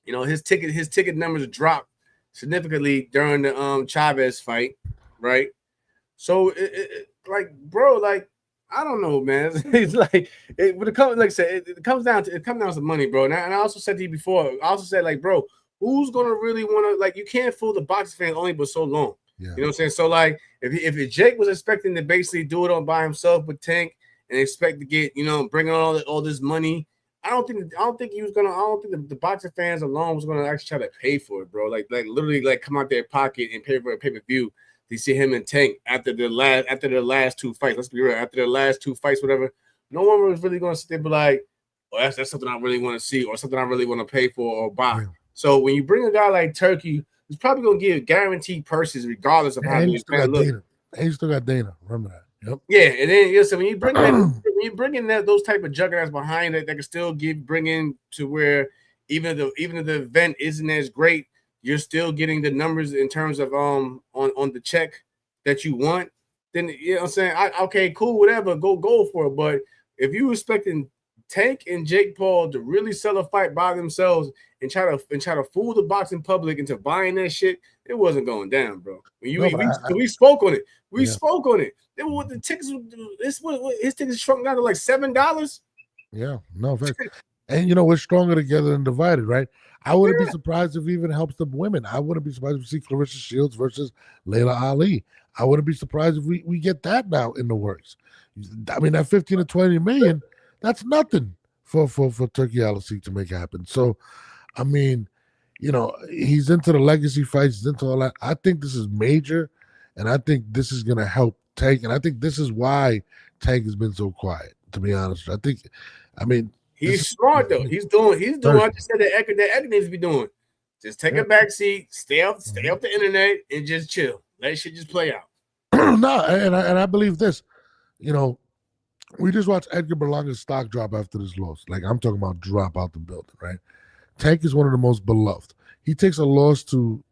his ticket numbers dropped significantly during the Chavez fight, right? So I don't know, man. It's like it comes down to money, bro. And I also said to you before, I also said, like, bro, who's gonna really want to, like, you can't fool the boxing fans only but so long. Yeah. You know what I'm saying? So, like, if Jake was expecting to basically do it all by himself with Tank and expect to get, bring on all this money, I don't think the boxing fans alone was gonna actually try to pay for it, bro. Like literally, like, come out their pocket and pay for a pay-per-view. You see him and Tank after their last 2 fights. Let's be real. After their last 2 fights, whatever, no one was really going to sit there and be like, "Oh, that's something I really want to see, or something I really want to pay for or buy." Yeah. So when you bring a guy like Turkey, he's probably gonna give guaranteed purses regardless of how And the you still event got looks. Dana. And you still got Dana. Remember that. Yep. Yeah, and then so when you bring that those type of juggernauts behind it, that can still bring in to where even if the event isn't as great, you're still getting the numbers in terms of on the check that you want. Then you know what I'm saying, okay, cool, whatever, go for it. But if you expecting Tank and Jake Paul to really sell a fight by themselves and try to fool the boxing public into buying that shit, it wasn't going down, bro. We spoke on it. We spoke on it. Then what the tickets? His tickets shrunk down to like $7. Yeah, no fact. And you know, we're stronger together than divided, right? I wouldn't be surprised if it even helps the women. I wouldn't be surprised if we see Clarissa Shields versus Layla Ali. I wouldn't be surprised if we get that now in the works. I mean, that 15 to 20 million, that's nothing for Turkey Alassi to make happen. So, I mean, you know, he's into the legacy fights, he's into all that. I think this is major, and I think this is going to help Tank, and I think this is why Tank has been so quiet, to be honest. I mean, he's smart though. He's doing. I just said that Edgar needs to be doing. Just take a back seat, stay off the internet, and just chill. Let shit just play out. No, and I believe this. You know, we just watched Edgar Berlanga's stock drop after this loss. Like, I'm talking about drop out the building, right? Tank is one of the most beloved. He takes a loss to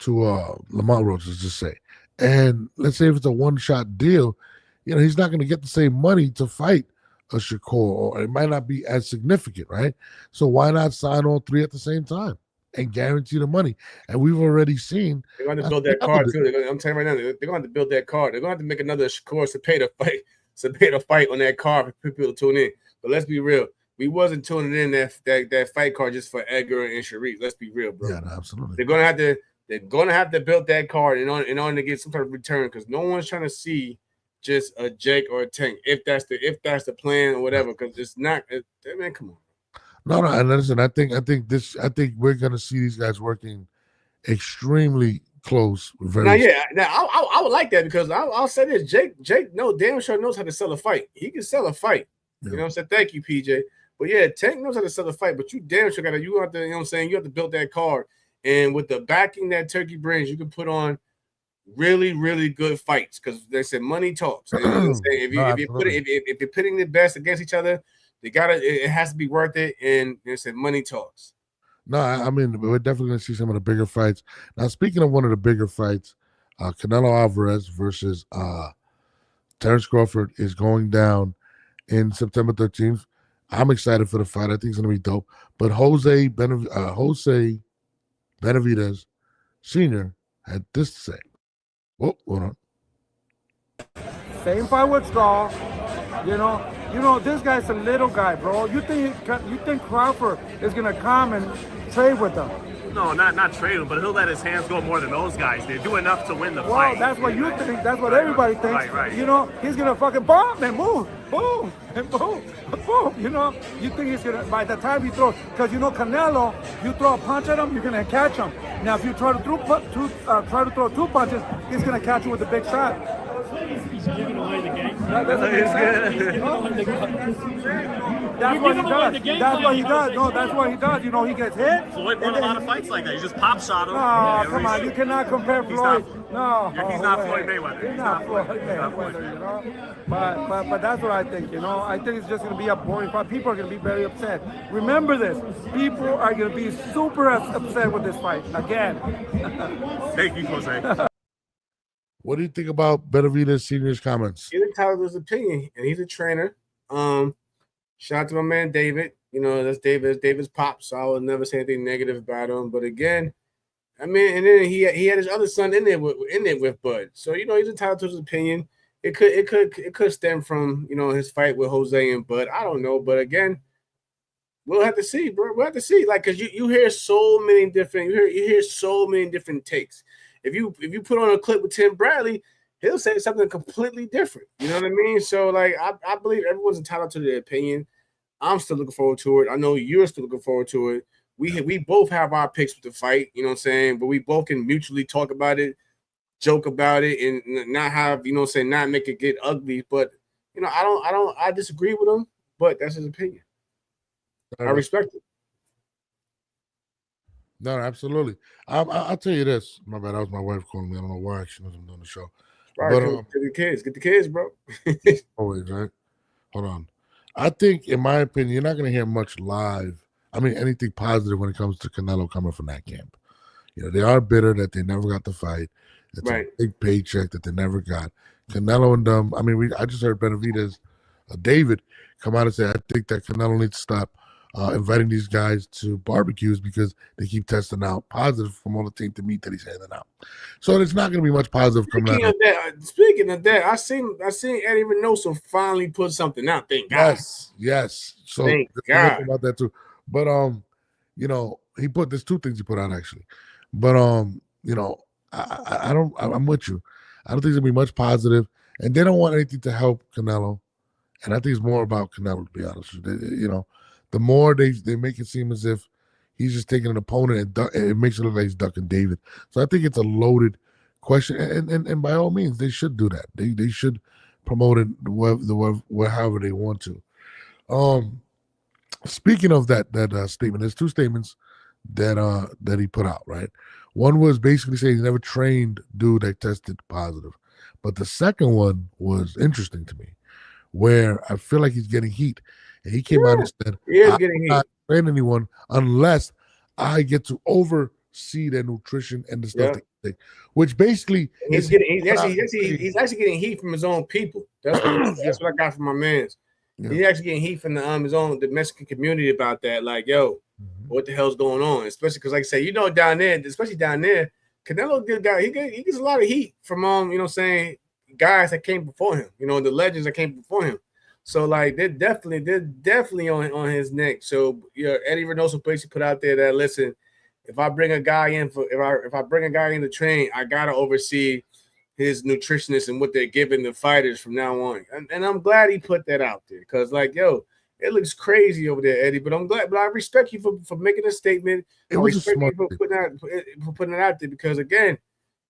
Lamont Roach, let's just say. And let's say if it's a one-shot deal, you know, he's not going to get the same money to fight a Shakur, or it might not be as significant, right? So why not sign all three at the same time and guarantee the money? And we've already seen they're going to build that card too. I'm telling you right now, they're going to build that card. They're going to have to make another Shakur to fight on that card for people to tune in. But let's be real, we wasn't tuning in that fight card just for Edgar and Sharif. Let's be real, bro. Yeah, no, absolutely. They're going to have to build that card in order to get some sort of return, because no one's trying to see just a Jake or a Tank if that's the plan or whatever, because it's not. Man, come on. No, and listen, I think we're gonna see these guys working extremely close. I would like that, because I'll say this: Jake, damn sure knows how to sell a fight. He can sell a fight. Yeah. You know what I'm saying? Thank you, PJ. But yeah, Tank knows how to sell a fight. But you damn sure you have to, you know what I'm saying? You have to build that card, and with the backing that Turkey brings, you can put on really, really good fights, because they said money talks. You know what I'm saying? If you're putting the best against each other, it has to be worth it, and they said money talks. No, I mean, we're definitely going to see some of the bigger fights. Now, speaking of one of the bigger fights, Canelo Alvarez versus Terence Crawford is going down in September 13th. I'm excited for the fight. I think it's going to be dope. But Jose Benavidez Sr. had this to say. Whoa, hold on. Same fight with Straw. You know, this guy's a little guy, bro. You think Crawford is gonna come and trade with him? No, not trade him, but he'll let his hands go more than those guys. They do enough to win the fight. Well, that's what you think. That's what everybody thinks. Right. You know, he's gonna fucking bomb and move, boom, and boom, boom. You know, you think he's gonna, by the time he throws, because you know Canelo, you throw a punch at him, you're gonna catch him. Now, if you try to throw two punches, he's gonna catch you with a big shot. He's giving away the game. That's what he does. That's what he does. No, that's what he does. You know, he gets hit. Floyd won a lot of fights like that. He just pop shot him. Oh, come on. You cannot compare Floyd. He's not Floyd Mayweather. He's not Floyd Mayweather, you know. But that's what I think, you know. I think it's just going to be a boring fight. People are going to be very upset. Remember this. People are going to be super upset with this fight. Again. Thank you, Jose. What do you think about Benavidez Sr.'s comments? He's entitled to his opinion, and he's a trainer. Shout out to my man David. You know, that's David's pop, so I would never say anything negative about him. But again, I mean, and then he had his other son in there with Bud. So, you know, he's entitled to his opinion. It could stem from, you know, his fight with Jose and Bud. I don't know, but again, we'll have to see, bro. We'll have to see. Like, cause you hear so many different takes. If you put on a clip with Tim Bradley, he'll say something completely different. You know what I mean? So, like, I believe everyone's entitled to their opinion. I'm still looking forward to it. I know you're still looking forward to it. We both have our picks with the fight, you know what I'm saying? But we both can mutually talk about it, joke about it, and not have, you know what I'm saying, not make it get ugly. But, you know, I disagree with him, but that's his opinion. I respect it. No, absolutely. I'll tell you this. My bad. That was my wife calling me. I don't know why. She knows I'm doing the show. Right, But get the kids, bro. always right. Hold on. I think, in my opinion, you're not going to hear much live. I mean, anything positive when it comes to Canelo coming from that camp. You know, they are bitter that they never got the fight. It's Right. a big paycheck that they never got. Canelo and I mean, I just heard Benavidez, David, come out and say, I think that Canelo needs to stop inviting these guys to barbecues because they keep testing out positive from all the tainted meat that he's handing out. So there's not going to be much positive coming out. Speaking of that, I seen Eddie Reynoso finally put something out. Thank God. Yes. So thank God about that too. But you know, there's two things he put out actually. But you know, I'm with you. I don't think there's gonna be much positive, and they don't want anything to help Canelo. And I think it's more about Canelo, to be honest with you. You know, the more they make it seem as if he's just taking an opponent and it makes it look like he's ducking David. So I think it's a loaded question, and by all means, they should do that. They should promote it however they want to. Speaking of that statement, there's two statements that he put out, right? One was basically saying he never trained dude that tested positive. But the second one was interesting to me, where I feel like he's getting heat. And he came out and said, I'm not train anyone unless I get to oversee their nutrition and the stuff they take. Which basically he's actually getting heat from his own people. That's what I got from my man's. Yeah. He's actually getting heat from his own the Mexican community about that. Like, yo, what the hell's going on? Especially because, like I say, you know, down there, especially down there, Canelo he gets a lot of heat from you know, saying guys that came before him. You know, the legends that came before him. So like they're definitely on his neck. So Eddie Reynoso basically put out there that listen, if I bring a guy in if I bring a guy in to train, I gotta oversee his nutritionists and what they're giving the fighters from now on. And I'm glad he put that out there because, like, yo, it looks crazy over there, Eddie. But I'm glad. But I respect you for making a statement. It was respect you for putting it out there because, again,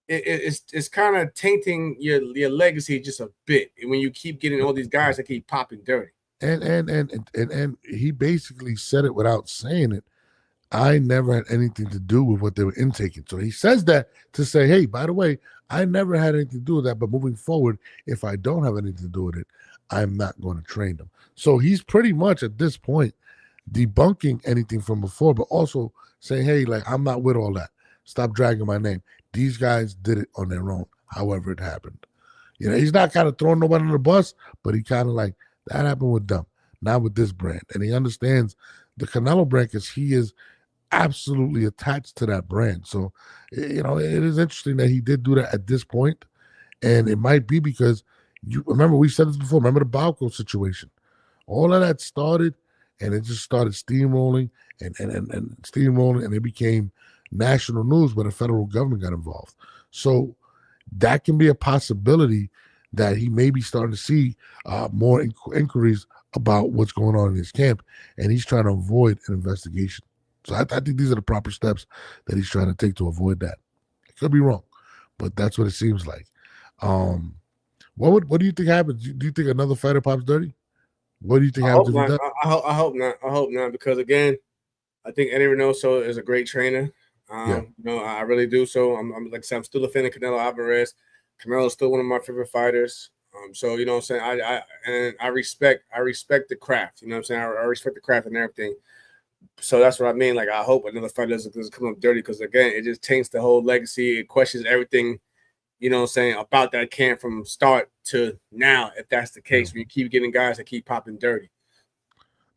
it's kind of tainting your legacy just a bit when you keep getting all these guys that keep popping dirty. And he basically said it without saying it. I never had anything to do with what they were intaking. So he says that to say, hey, by the way, I never had anything to do with that. But moving forward, if I don't have anything to do with it, I'm not going to train them. So he's pretty much at this point debunking anything from before, but also saying, hey, like, I'm not with all that. Stop dragging my name. These guys did it on their own, however it happened. You know, he's not kind of throwing nobody on the bus, but he kind of like, that happened with them, not with this brand. And he understands the Canelo brand because he is absolutely attached to that brand. So, you know, it is interesting that he did do that at this point. And it might be because you remember we said this before. Remember the Balco situation? All of that started, and it just started steamrolling and steamrolling, and it became national news where the federal government got involved. So that can be a possibility that he may be starting to see more inquiries about what's going on in his camp, and he's trying to avoid an investigation. So I think these are the proper steps that he's trying to take to avoid that. I could be wrong, but that's what it seems like. What do you think happens? Do you think another fighter pops dirty? What do you think happens? I hope not. I hope not because again, I think Eddie Reynoso is a great trainer. You know, I really do. So I'm like I said, I'm still a fan of Canelo Alvarez. Canelo is still one of my favorite fighters. So you know what I'm saying? I respect the craft. You know what I'm saying? I respect the craft and everything. So that's what I mean. Like I hope another fighter doesn't come up dirty because again, it just taints the whole legacy. It questions everything, you know what I'm saying, about that camp from start to now, if that's the case, when you keep getting guys that keep popping dirty.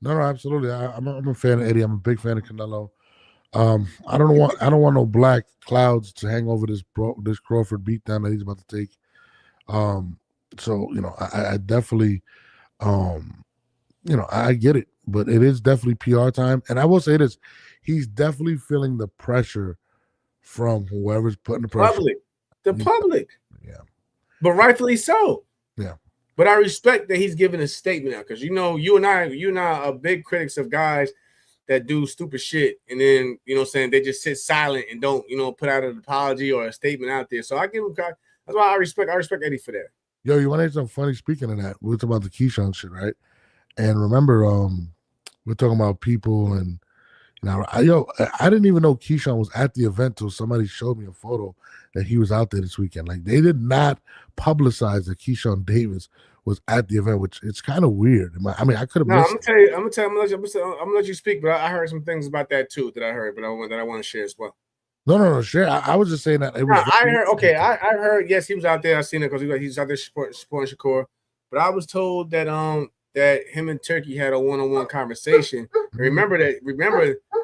No, absolutely. I'm a fan of Eddie. I'm a big fan of Canelo. I don't want no black clouds to hang over this Crawford beatdown that he's about to take. So you know, I definitely, you know, I get it, but it is definitely PR time. And I will say this: he's definitely feeling the pressure from whoever's putting the pressure. The public, yeah, but rightfully so. Yeah, but I respect that he's giving a statement out because you know, you and I are big critics of guys that do stupid shit, and then you know what I'm saying, they just sit silent and don't, you know, put out an apology or a statement out there. So I give him, that's why I respect Eddie for that. Yo, you want to hear something funny? Speaking of that, we were talking about the Keyshawn shit, right? And remember, we're talking about people and, Now, I didn't even know Keyshawn was at the event till somebody showed me a photo that he was out there this weekend. Like, they did not publicize that Keyshawn Davis was at the event, which it's kind of weird. I mean, I could have missed. I'm gonna let you speak, but I heard some things about that too that I heard, but I want to share as well. No, share. I was just saying that it was. I heard. Okay, I heard. Yes, he was out there. I seen it because he was out there supporting Shakur. But I was told that that him and Turkey had a one-on-one conversation. Remember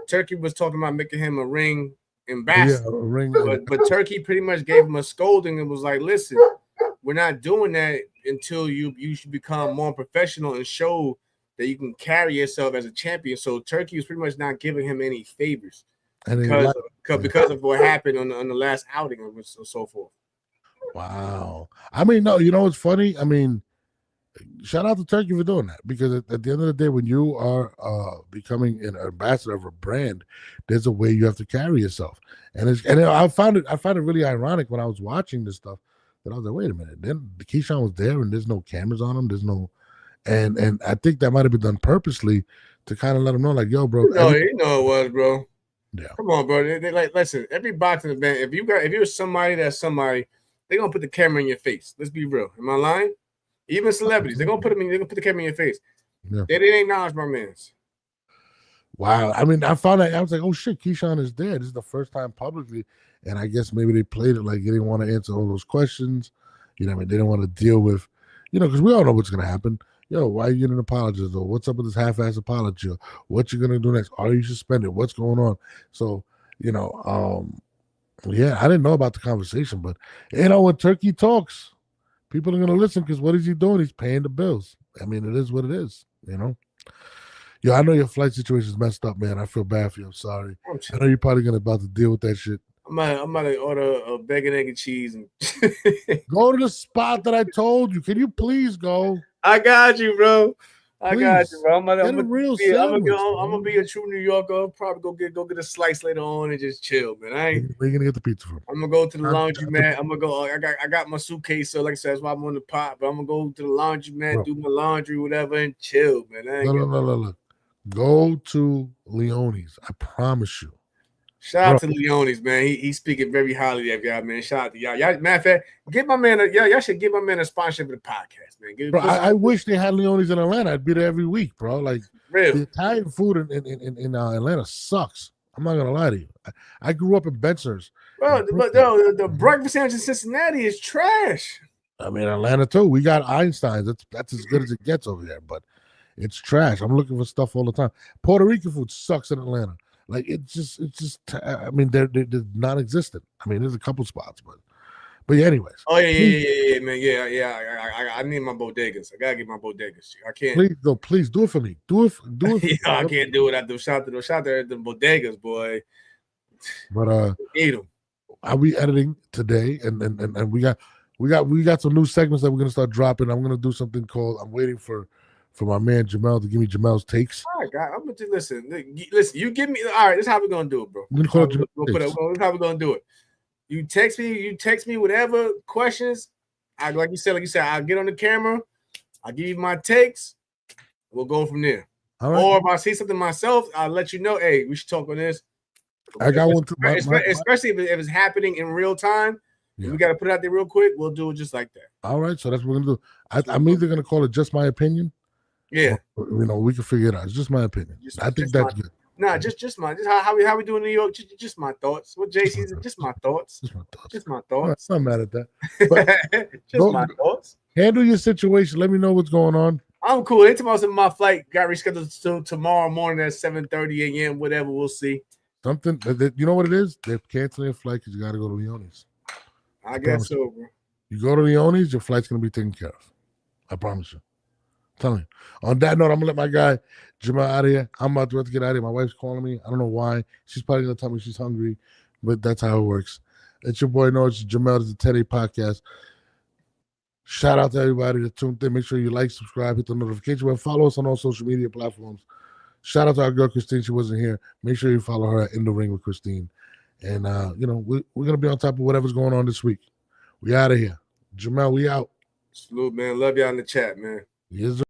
Turkey was talking about making him a ring ambassador. Yeah, a ring. But Turkey pretty much gave him a scolding and was like, "Listen, we're not doing that until you should become more professional and show that you can carry yourself as a champion." So Turkey was pretty much not giving him any favors because of what happened on the last outing and so forth. Wow. I mean, no, you know what's funny? I mean, shout out to Turkey for doing that, because at the end of the day, when you are becoming an ambassador of a brand, there's a way you have to carry yourself. And I found it really ironic when I was watching this stuff that I was like, wait a minute, then the Keyshawn was there and there's no cameras on him, there's no, and I think that might have been done purposely to kind of let him know, like, yo, bro. You know it was, bro. Yeah. Come on, bro. They like, listen, every boxing event, if you're somebody that's somebody, they're gonna put the camera in your face. Let's be real. Am I lying? Even celebrities, they're gonna put the camera in your face. Yeah. They didn't acknowledge my man's. Wow. I mean, I found out, I was like, oh shit, Keyshawn is there. This is the first time publicly. And I guess maybe they played it like they didn't want to answer all those questions. You know what I mean? They didn't want to deal with, because we all know what's gonna happen. Yo, why are you getting apologies? Or what's up with this half-ass apology? Or what you gonna do next? Are you suspended? What's going on? So, yeah, I didn't know about the conversation, but when Turkey talks, people are gonna listen, because what is he doing? He's paying the bills. I mean, it is what it is, Yo, I know your flight situation is messed up, man. I feel bad for you. I'm sorry. I know you're probably about to deal with that shit. I'm about to order a bacon, egg, and cheese. And go to the spot that I told you. Can you please go? I got you, bro. I'm gonna be a true New Yorker. Probably go get a slice later on and just chill, man. Where you gonna get the pizza from? I'm gonna go to the laundromat. I'm gonna go. I got my suitcase, so like I said, that's why I'm on the pot. But I'm gonna go to the laundromat, do my laundry, whatever, and chill, man. No. Go to Leone's. I promise you. Shout out to Leone's, man. He's speaking very highly of y'all, man. Shout out to y'all. Matter of fact, give my man y'all should give my man a sponsorship of the podcast, man. Bro, I wish they had Leone's in Atlanta. I'd be there every week, bro. Like, the Italian food in Atlanta sucks. I'm not gonna lie to you. I grew up in Benson's. Bro, but the breakfast sandwich in Cincinnati is trash. I mean, Atlanta too. We got Einstein's. That's as good as it gets over there, but it's trash. I'm looking for stuff all the time. Puerto Rican food sucks in Atlanta. Like, it's just. I mean, they're non-existent. I mean, there's a couple spots, but yeah. Anyways. Oh yeah, man. Yeah. I need my bodegas. I gotta get my bodegas. I can't. Please do it for me. Do it. I can't do it. I do shout there at the bodegas, boy. But eat them. Are we editing today? And we got some new segments that we're gonna start dropping. I'm gonna do something called. I'm waiting for my man Jamel to give me Jamel's takes. All right, guys. I'm gonna listen. You give me. All right, this is how we're gonna do it, bro. We're gonna call it how we're gonna do it. You text me whatever questions. Like you said, I'll get on the camera. I'll give you my takes. We'll go from there. All right. Or if I see something myself, I'll let you know. Hey, we should talk on this. I got one too. Especially if it's happening in real time. Yeah. We got to put it out there real quick. We'll do it just like that. All right, so that's what we're gonna do. I'm either gonna call it just my opinion. Yeah, or, we can figure it out. It's just my opinion. I think that's good. Nah, just how we do in New York. Just my thoughts. What JC's just my thoughts. Just my thoughts. I'm not mad at that. But my thoughts. Handle your situation. Let me know what's going on. I'm cool. Anytime I was in my flight, got rescheduled to tomorrow morning at 7:30 a.m. Whatever, we'll see. Something you know what it is? They're canceling your flight because you got to go to Leone's. I guess so, bro. You go to Leone's, your flight's gonna be taken care of. I promise you. I'm telling you. On that note, I'm gonna let my guy Jamel out of here. I'm about to get out of here. My wife's calling me. I don't know why. She's probably gonna tell me she's hungry, but that's how it works. It's your boy It's Jamel. It's the 10 podcast. Shout out to everybody that tuned in. Make sure you like, subscribe, hit the notification bell. Follow us on all social media platforms. Shout out to our girl Christine. She wasn't here. Make sure you follow her at In the Ring with Christine. And we're gonna be on top of whatever's going on this week. We out of here. Jamel, we out. Salute, man. Love y'all in the chat, man. Yes, sir.